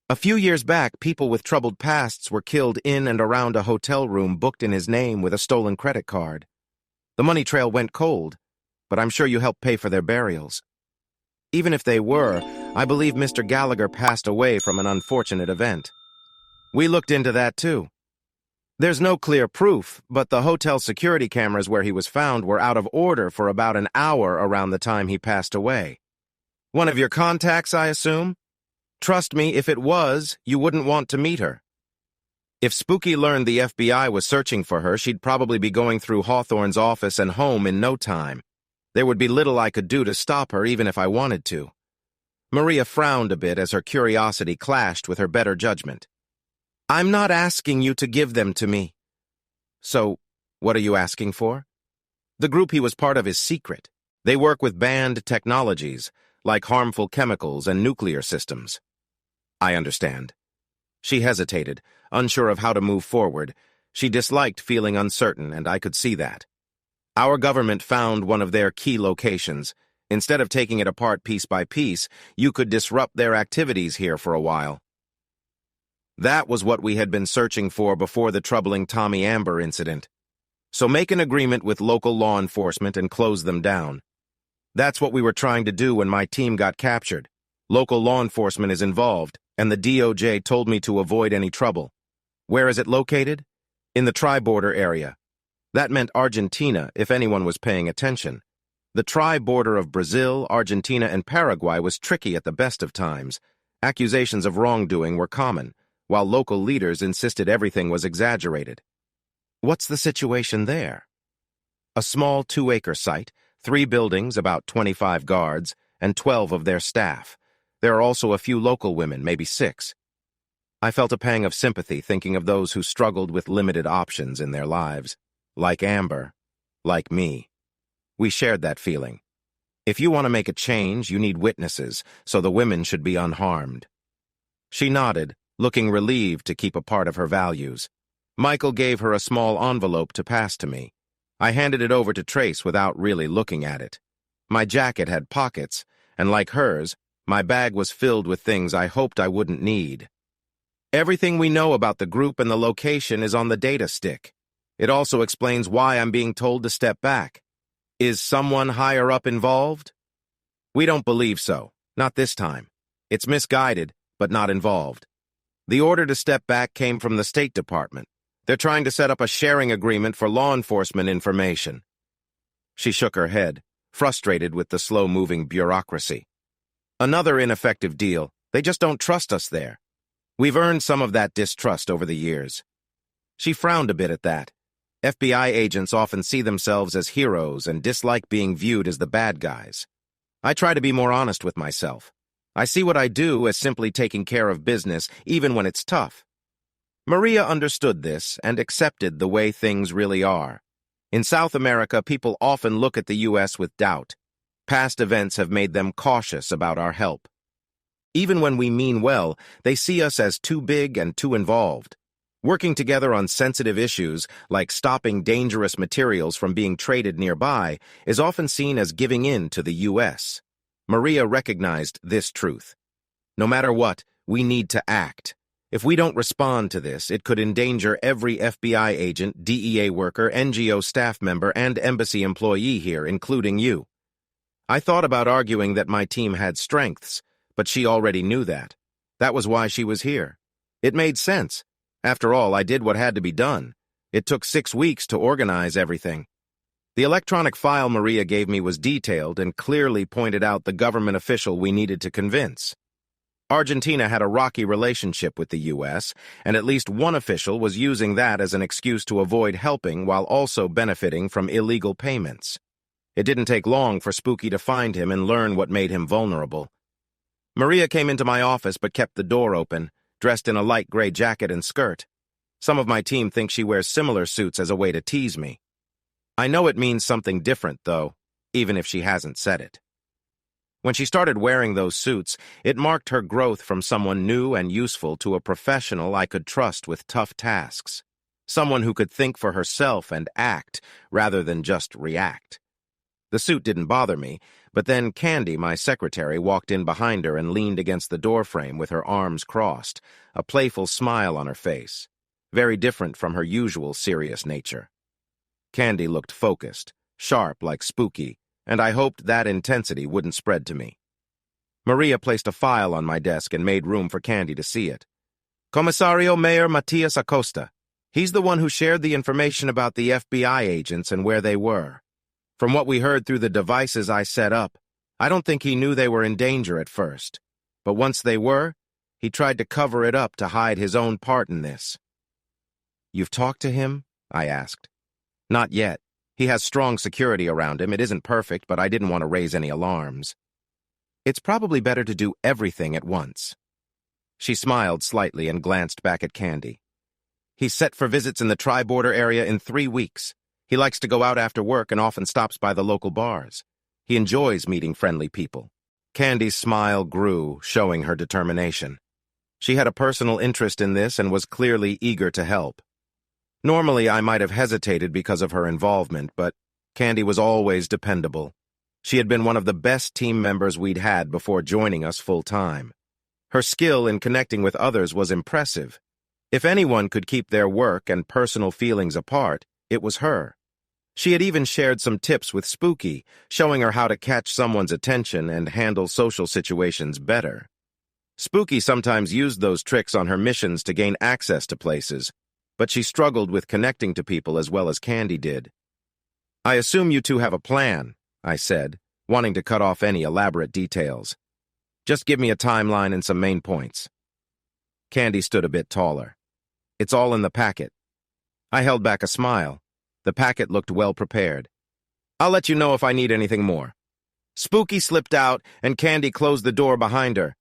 A few years back, people with troubled pasts were killed in and around a hotel room booked in his name with a stolen credit card. The money trail went cold, but I'm sure you helped pay for their burials. Even if they were, I believe Mr. Gallagher passed away from an unfortunate event. We looked into that too. There's no clear proof, but the hotel security cameras where he was found were out of order for about an hour around the time he passed away. One of your contacts, I assume? Trust me, if it was, you wouldn't want to meet her. If Spooky learned the FBI was searching for her, she'd probably be going through Hawthorne's office and home in no time. There would be little I could do to stop her, even if I wanted to. Maria frowned a bit as her curiosity clashed with her better judgment. I'm not asking you to give them to me. So, what are you asking for? The group he was part of is secret. They work with banned technologies, like harmful chemicals and nuclear systems. I understand. She hesitated, unsure of how to move forward. She disliked feeling uncertain, and I could see that. Our government found one of their key locations. Instead of taking it apart piece by piece, you could disrupt their activities here for a while. That was what we had been searching for before the troubling Tommy Amber incident. So make an agreement with local law enforcement and close them down. That's what we were trying to do when my team got captured. Local law enforcement is involved, and the DOJ told me to avoid any trouble. Where is it located? In the tri-border area. That meant Argentina, if anyone was paying attention. The tri-border of Brazil, Argentina, and Paraguay was tricky at the best of times. Accusations of wrongdoing were common, while local leaders insisted everything was exaggerated. What's the situation there? A small 2-acre site, 3 buildings, about 25 guards, and 12 of their staff. There are also a few local women, maybe 6. I felt a pang of sympathy thinking of those who struggled with limited options in their lives. Like Amber, like me. We shared that feeling. If you want to make a change, you need witnesses, so the women should be unharmed. She nodded, looking relieved to keep a part of her values. Michael gave her a small envelope to pass to me. I handed it over to Trace without really looking at it. My jacket had pockets, and like hers, my bag was filled with things I hoped I wouldn't need. Everything we know about the group and the location is on the data stick. It also explains why I'm being told to step back. Is someone higher up involved? We don't believe so. Not this time. It's misguided, but not involved. The order to step back came from the State Department. They're trying to set up a sharing agreement for law enforcement information. She shook her head, frustrated with the slow-moving bureaucracy. Another ineffective deal. They just don't trust us there. We've earned some of that distrust over the years. She frowned a bit at that. FBI agents often see themselves as heroes and dislike being viewed as the bad guys. I try to be more honest with myself. I see what I do as simply taking care of business, even when it's tough. Maria understood this and accepted the way things really are. In South America, people often look at the U.S. with doubt. Past events have made them cautious about our help. Even when we mean well, they see us as too big and too involved. Working together on sensitive issues, like stopping dangerous materials from being traded nearby, is often seen as giving in to the U.S. Maria recognized this truth. No matter what, we need to act. If we don't respond to this, it could endanger every FBI agent, DEA worker, NGO staff member, and embassy employee here, including you. I thought about arguing that my team had strengths, but she already knew that. That was why she was here. It made sense. After all, I did what had to be done. It took 6 weeks to organize everything. The electronic file Maria gave me was detailed and clearly pointed out the government official we needed to convince. Argentina had a rocky relationship with the U.S., and at least one official was using that as an excuse to avoid helping while also benefiting from illegal payments. It didn't take long for Spooky to find him and learn what made him vulnerable. Maria came into my office but kept the door open, dressed in a light gray jacket and skirt. Some of my team think she wears similar suits as a way to tease me. I know it means something different, though, even if she hasn't said it. When she started wearing those suits, it marked her growth from someone new and useful to a professional I could trust with tough tasks. Someone who could think for herself and act, rather than just react. The suit didn't bother me, but then Candy, my secretary, walked in behind her and leaned against the doorframe with her arms crossed, a playful smile on her face, very different from her usual serious nature. Candy looked focused, sharp like Spooky, and I hoped that intensity wouldn't spread to me. Maria placed a file on my desk and made room for Candy to see it. Comisario Mayor Matias Acosta. He's the one who shared the information about the FBI agents and where they were. From what we heard through the devices I set up, I don't think he knew they were in danger at first. But once they were, he tried to cover it up to hide his own part in this. You've talked to him? I asked. Not yet. He has strong security around him. It isn't perfect, but I didn't want to raise any alarms. It's probably better to do everything at once. She smiled slightly and glanced back at Candy. He's set for visits in the tri-border area in 3 weeks. He likes to go out after work and often stops by the local bars. He enjoys meeting friendly people. Candy's smile grew, showing her determination. She had a personal interest in this and was clearly eager to help. Normally, I might have hesitated because of her involvement, but Candy was always dependable. She had been one of the best team members we'd had before joining us full-time. Her skill in connecting with others was impressive. If anyone could keep their work and personal feelings apart, it was her. She had even shared some tips with Spooky, showing her how to catch someone's attention and handle social situations better. Spooky sometimes used those tricks on her missions to gain access to places, but she struggled with connecting to people as well as Candy did. "I assume you two have a plan," I said, wanting to cut off any elaborate details. "Just give me a timeline and some main points." Candy stood a bit taller. "It's all in the packet." I held back a smile. The packet looked well prepared. "I'll let you know if I need anything more." Spooky slipped out, and Candy closed the door behind her.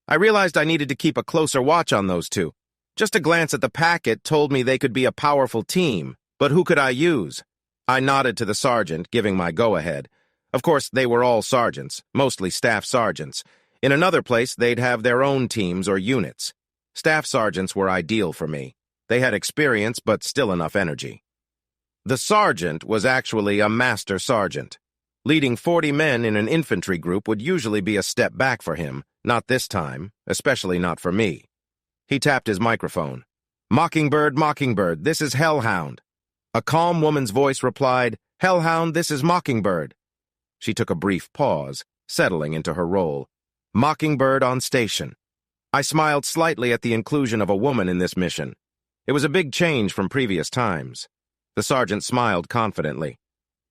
I realized I needed to keep a closer watch on those two. Just a glance at the packet told me they could be a powerful team, but who could I use? I nodded to the sergeant, giving my go-ahead. Of course, they were all sergeants, mostly staff sergeants. In another place, they'd have their own teams or units. Staff sergeants were ideal for me. They had experience, but still enough energy. The sergeant was actually a master sergeant. Leading 40 men in an infantry group would usually be a step back for him, not this time, especially not for me. He tapped his microphone. "Mockingbird, Mockingbird, this is Hellhound." A calm woman's voice replied, "Hellhound, this is Mockingbird." She took a brief pause, settling into her role. "Mockingbird on station." I smiled slightly at the inclusion of a woman in this mission. It was a big change from previous times. The sergeant smiled confidently.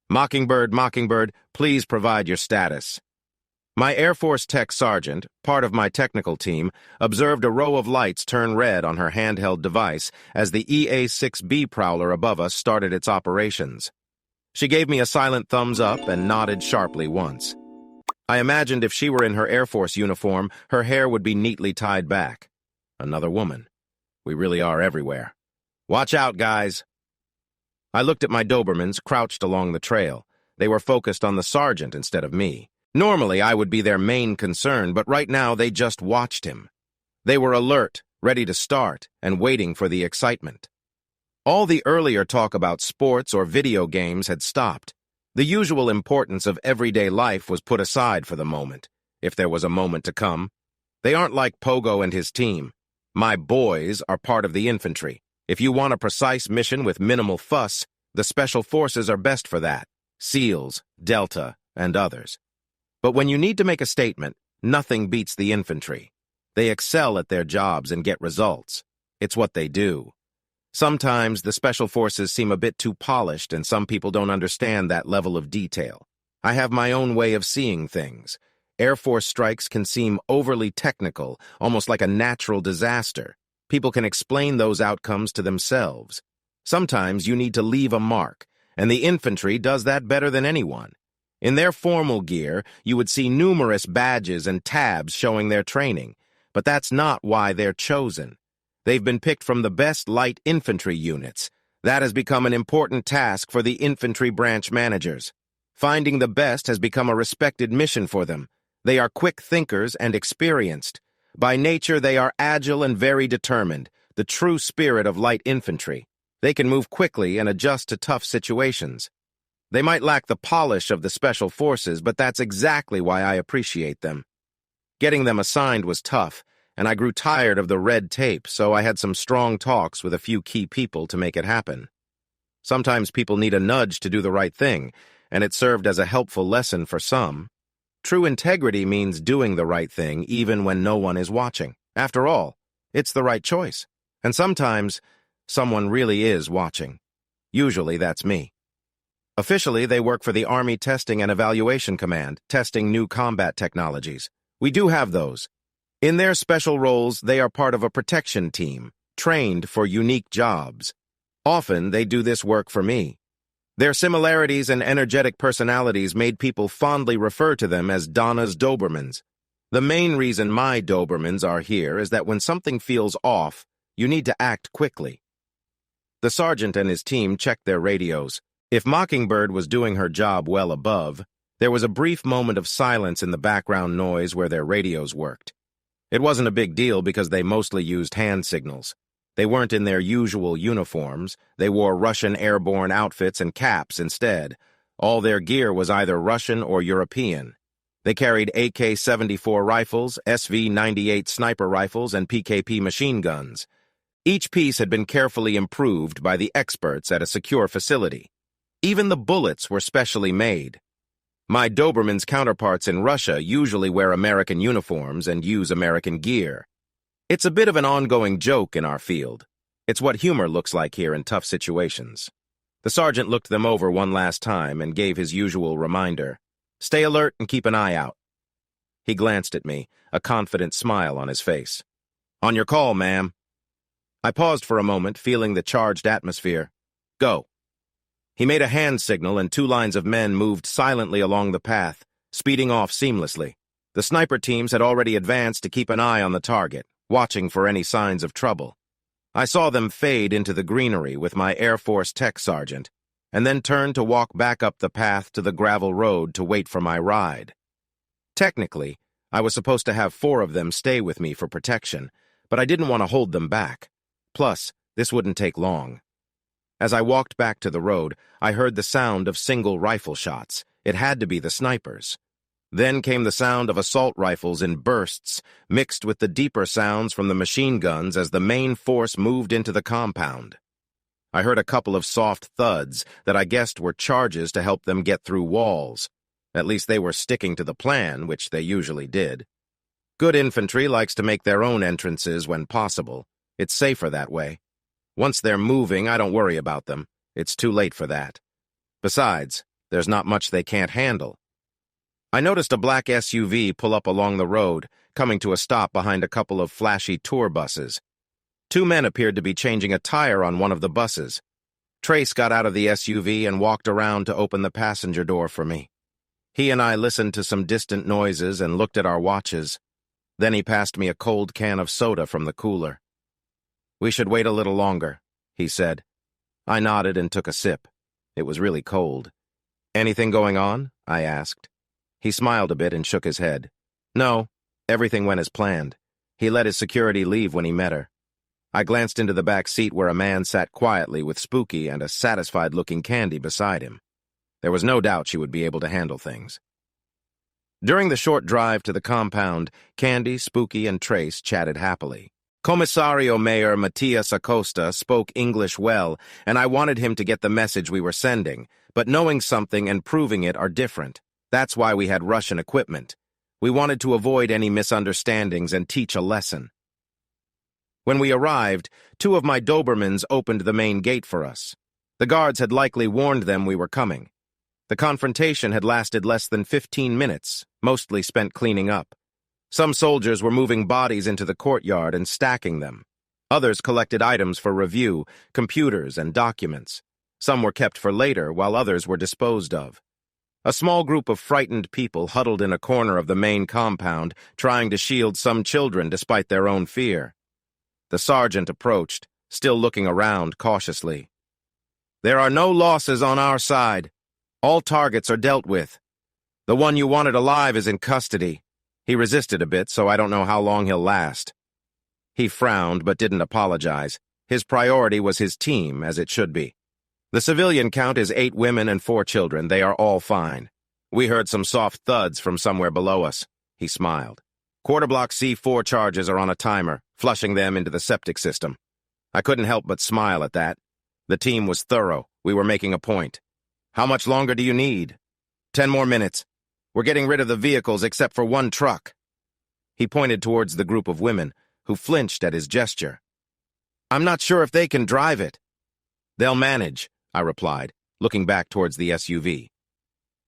"Mockingbird, Mockingbird, please provide your status." My Air Force Tech Sergeant, part of my technical team, observed a row of lights turn red on her handheld device as the EA-6B Prowler above us started its operations. She gave me a silent thumbs up and nodded sharply once. I imagined if she were in her Air Force uniform, her hair would be neatly tied back. Another woman. We really are everywhere. "Watch out, guys." I looked at my Dobermans crouched along the trail. They were focused on the sergeant instead of me. Normally, I would be their main concern, but right now they just watched him. They were alert, ready to start, and waiting for the excitement. All the earlier talk about sports or video games had stopped. The usual importance of everyday life was put aside for the moment, if there was a moment to come. They aren't like Pogo and his team. My boys are part of the infantry. If you want a precise mission with minimal fuss, the Special Forces are best for that. SEALs, Delta, and others. But when you need to make a statement, nothing beats the infantry. They excel at their jobs and get results. It's what they do. Sometimes the Special Forces seem a bit too polished and some people don't understand that level of detail. I have my own way of seeing things. Air Force strikes can seem overly technical, almost like a natural disaster. People can explain those outcomes to themselves. Sometimes you need to leave a mark, and the infantry does that better than anyone. In their formal gear, you would see numerous badges and tabs showing their training, but that's not why they're chosen. They've been picked from the best light infantry units. That has become an important task for the infantry branch managers. Finding the best has become a respected mission for them. They are quick thinkers and experienced. By nature, they are agile and very determined, the true spirit of light infantry. They can move quickly and adjust to tough situations. They might lack the polish of the Special Forces, but that's exactly why I appreciate them. Getting them assigned was tough, and I grew tired of the red tape, so I had some strong talks with a few key people to make it happen. Sometimes people need a nudge to do the right thing, and it served as a helpful lesson for some. True integrity means doing the right thing even when no one is watching. After all, it's the right choice. And sometimes, someone really is watching. Usually that's me. Officially, they work for the Army Testing and Evaluation Command, testing new combat technologies. We do have those. In their special roles, they are part of a protection team, trained for unique jobs. Often, they do this work for me. Their similarities and energetic personalities made people fondly refer to them as Donna's Dobermans. The main reason my Dobermans are here is that when something feels off, you need to act quickly. The sergeant and his team checked their radios. If Mockingbird was doing her job well above, There was a brief moment of silence in the background noise where their radios worked. It wasn't a big deal because they mostly used hand signals. They weren't in their usual uniforms. They wore Russian airborne outfits and caps instead. All their gear was either Russian or European. They carried AK-74 rifles, SV-98 sniper rifles, and PKP machine guns. Each piece had been carefully improved by the experts at a secure facility. Even the bullets were specially made. My Doberman's counterparts in Russia usually wear American uniforms and use American gear. It's a bit of an ongoing joke in our field. It's what humor looks like here in tough situations. The sergeant looked them over one last time and gave his usual reminder. Stay alert and keep an eye out. He glanced at me, a confident smile on his face. On your call, ma'am. I paused for a moment, feeling the charged atmosphere. Go. He made a hand signal and 2 lines of men moved silently along the path, speeding off seamlessly. The sniper teams had already advanced to keep an eye on the target, watching for any signs of trouble. I saw them fade into the greenery with my Air Force tech sergeant, and then turned to walk back up the path to the gravel road to wait for my ride. Technically, I was supposed to have 4 of them stay with me for protection, but I didn't want to hold them back. Plus, this wouldn't take long. As I walked back to the road, I heard the sound of single rifle shots. It had to be the snipers. Then came the sound of assault rifles in bursts, mixed with the deeper sounds from the machine guns as the main force moved into the compound. I heard a couple of soft thuds that I guessed were charges to help them get through walls. At least they were sticking to the plan, which they usually did. Good infantry likes to make their own entrances when possible. It's safer that way. Once they're moving, I don't worry about them. It's too late for that. Besides, there's not much they can't handle. I noticed a black SUV pull up along the road, coming to a stop behind a couple of flashy tour buses. 2 men appeared to be changing a tire on one of the buses. Trace got out of the SUV and walked around to open the passenger door for me. He and I listened to some distant noises and looked at our watches. Then he passed me a cold can of soda from the cooler. We should wait a little longer, he said. I nodded and took a sip. It was really cold. Anything going on? I asked. He smiled a bit and shook his head. No, everything went as planned. He let his security leave when he met her. I glanced into the back seat where a man sat quietly with Spooky and a satisfied-looking Candy beside him. There was no doubt she would be able to handle things. During the short drive to the compound, Candy, Spooky, and Trace chatted happily. Commissario Mayor Matias Acosta spoke English well, and I wanted him to get the message we were sending, but knowing something and proving it are different. That's why we had Russian equipment. We wanted to avoid any misunderstandings and teach a lesson. When we arrived, 2 of my Dobermans opened the main gate for us. The guards had likely warned them we were coming. The confrontation had lasted less than 15 minutes, mostly spent cleaning up. Some soldiers were moving bodies into the courtyard and stacking them. Others collected items for review, computers and documents. Some were kept for later, while others were disposed of. A small group of frightened people huddled in a corner of the main compound, trying to shield some children despite their own fear. The sergeant approached, still looking around cautiously. There are no losses on our side. All targets are dealt with. The one you wanted alive is in custody. He resisted a bit, so I don't know how long he'll last. He frowned, but didn't apologize. His priority was his team, as it should be. The civilian count is 8 women and 4 children. They are all fine. We heard some soft thuds from somewhere below us. He smiled. Quarter block C4 charges are on a timer, flushing them into the septic system. I couldn't help but smile at that. The team was thorough. We were making a point. How much longer do you need? 10 more minutes. We're getting rid of the vehicles except for 1 truck. He pointed towards the group of women, who flinched at his gesture. I'm not sure if they can drive it. They'll manage, I replied, looking back towards the SUV.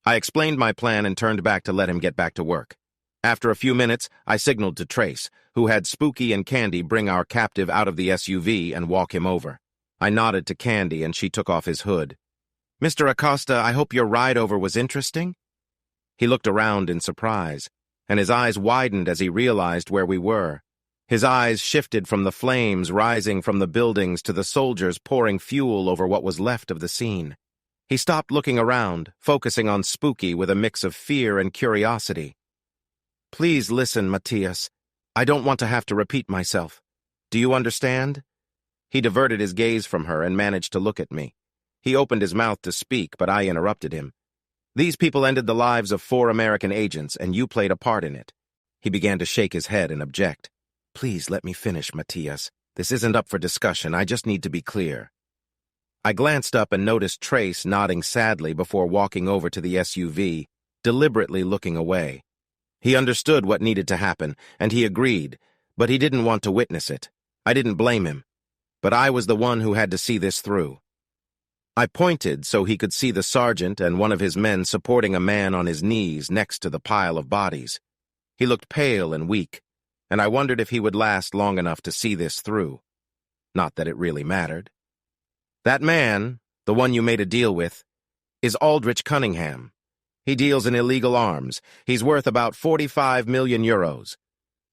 I explained my plan and turned back to let him get back to work. After a few minutes, I signaled to Trace, who had Spooky and Candy bring our captive out of the SUV and walk him over. I nodded to Candy and she took off his hood. Mr. Acosta, I hope your ride over was interesting? He looked around in surprise, and his eyes widened as he realized where we were. His eyes shifted from the flames rising from the buildings to the soldiers pouring fuel over what was left of the scene. He stopped looking around, focusing on Spooky with a mix of fear and curiosity. "Please listen, Matthias. I don't want to have to repeat myself. Do you understand?" He diverted his gaze from her and managed to look at me. He opened his mouth to speak, but I interrupted him. "These people ended the lives of 4 American agents, and you played a part in it." He began to shake his head and object. "Please let me finish, Matthias. This isn't up for discussion. I just need to be clear." I glanced up and noticed Trace nodding sadly before walking over to the SUV, deliberately looking away. He understood what needed to happen, and he agreed, but he didn't want to witness it. I didn't blame him. But I was the one who had to see this through. I pointed so he could see the sergeant and one of his men supporting a man on his knees next to the pile of bodies. He looked pale and weak, and I wondered if he would last long enough to see this through. Not that it really mattered. "That man, the one you made a deal with, is Aldrich Cunningham. He deals in illegal arms. He's worth about 45 million euros.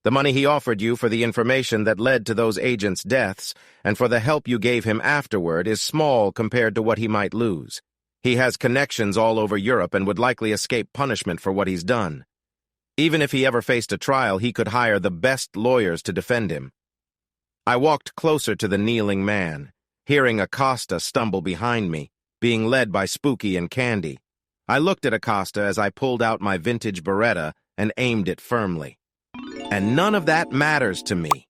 The money he offered you for the information that led to those agents' deaths and for the help you gave him afterward is small compared to what he might lose. He has connections all over Europe and would likely escape punishment for what he's done. Even if he ever faced a trial, he could hire the best lawyers to defend him." I walked closer to the kneeling man, hearing Acosta stumble behind me, being led by Spooky and Candy. I looked at Acosta as I pulled out my vintage Beretta and aimed it firmly. "And none of that matters to me."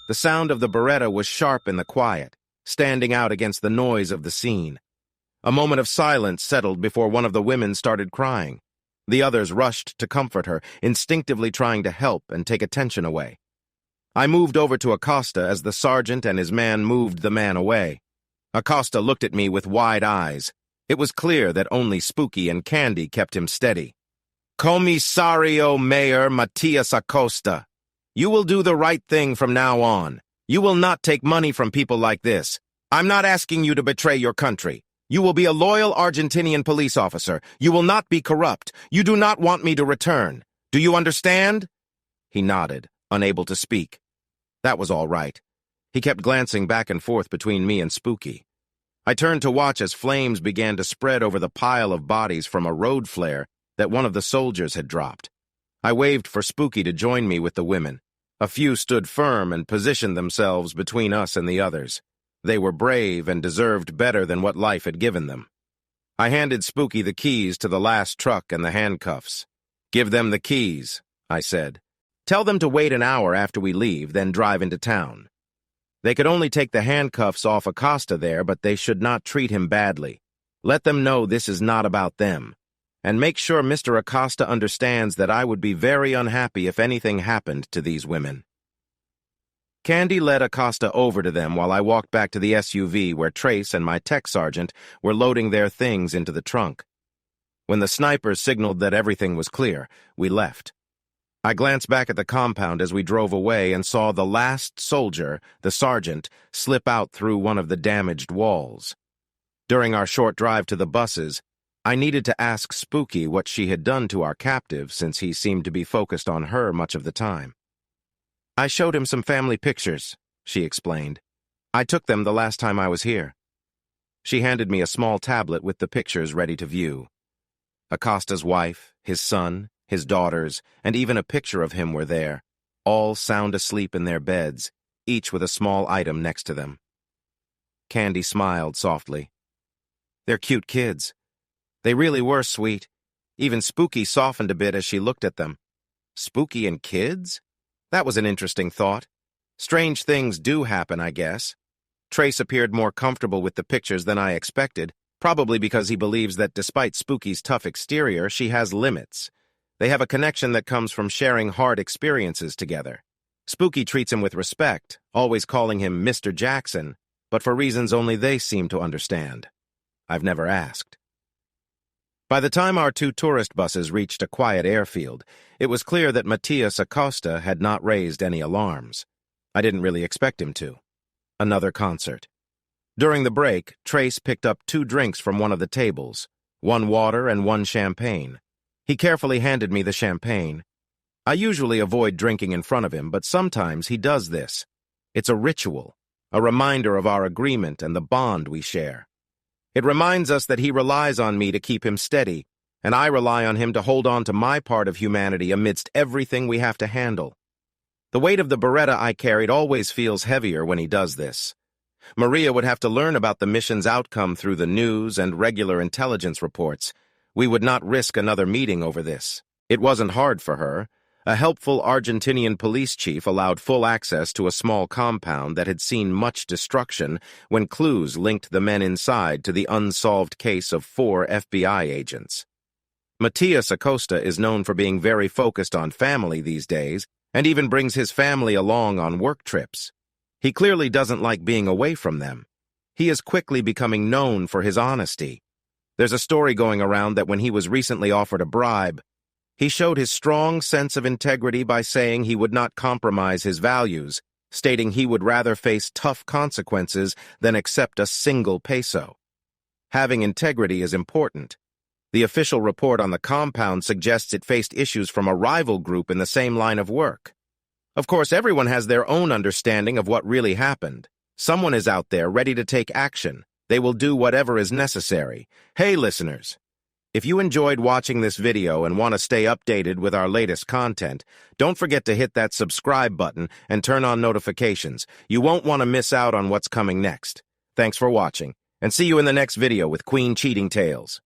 The sound of the Beretta was sharp in the quiet, standing out against the noise of the scene. A moment of silence settled before one of the women started crying. The others rushed to comfort her, instinctively trying to help and take attention away. I moved over to Acosta as the sergeant and his man moved the man away. Acosta looked at me with wide eyes. It was clear that only Spooky and Candy kept him steady. "Commissario Mayor Matthias Acosta, you will do the right thing from now on. You will not take money from people like this. I'm not asking you to betray your country. You will be a loyal Argentinian police officer. You will not be corrupt. You do not want me to return. Do you understand?" He nodded, unable to speak. That was all right. He kept glancing back and forth between me and Spooky. I turned to watch as flames began to spread over the pile of bodies from a road flare that one of the soldiers had dropped. I waved for Spooky to join me with the women. A few stood firm and positioned themselves between us and the others. They were brave and deserved better than what life had given them. I handed Spooky the keys to the last truck and the handcuffs. "Give them the keys," I said. "Tell them to wait an hour after we leave, then drive into town." They could only take the handcuffs off Acosta there, but they should not treat him badly. Let them know this is not about them. And make sure Mr. Acosta understands that I would be very unhappy if anything happened to these women. Candy led Acosta over to them while I walked back to the SUV where Trace and my tech sergeant were loading their things into the trunk. When the snipers signaled that everything was clear, we left. I glanced back at the compound as we drove away and saw the last soldier, the sergeant, slip out through one of the damaged walls. During our short drive to the buses, I needed to ask Spooky what she had done to our captive since he seemed to be focused on her much of the time. "I showed him some family pictures," she explained. "I took them the last time I was here." She handed me a small tablet with the pictures ready to view. Acosta's wife, his son, his daughters, and even a picture of him were there, all sound asleep in their beds, each with a small item next to them. Candy smiled softly. "They're cute kids. They really were sweet. Even Spooky softened a bit as she looked at them. Spooky and kids? That was an interesting thought. Strange things do happen, I guess. Trace appeared more comfortable with the pictures than I expected, probably because he believes that despite Spooky's tough exterior, she has limits. They have a connection that comes from sharing hard experiences together. Spooky treats him with respect, always calling him Mr. Jackson, but for reasons only they seem to understand. I've never asked. By the time our 2 tourist buses reached a quiet airfield, it was clear that Matthias Acosta had not raised any alarms. I didn't really expect him to. Another concert. During the break, Trace picked up 2 drinks from one of the tables, 1 water and 1 champagne. He carefully handed me the champagne. I usually avoid drinking in front of him, but sometimes he does this. It's a ritual, a reminder of our agreement and the bond we share. It reminds us that he relies on me to keep him steady, and I rely on him to hold on to my part of humanity amidst everything we have to handle. The weight of the Beretta I carried always feels heavier when he does this. Maria would have to learn about the mission's outcome through the news and regular intelligence reports. We would not risk another meeting over this. It wasn't hard for her. A helpful Argentinian police chief allowed full access to a small compound that had seen much destruction when clues linked the men inside to the unsolved case of 4 FBI agents. Matias Acosta is known for being very focused on family these days and even brings his family along on work trips. He clearly doesn't like being away from them. He is quickly becoming known for his honesty. There's a story going around that when he was recently offered a bribe, he showed his strong sense of integrity by saying he would not compromise his values, stating he would rather face tough consequences than accept a single peso. Having integrity is important. The official report on the compound suggests it faced issues from a rival group in the same line of work. Of course, everyone has their own understanding of what really happened. Someone is out there ready to take action. They will do whatever is necessary. Hey, listeners! If you enjoyed watching this video and want to stay updated with our latest content, don't forget to hit that subscribe button and turn on notifications. You won't want to miss out on what's coming next. Thanks for watching, and see you in the next video with Queen Cheating Tales.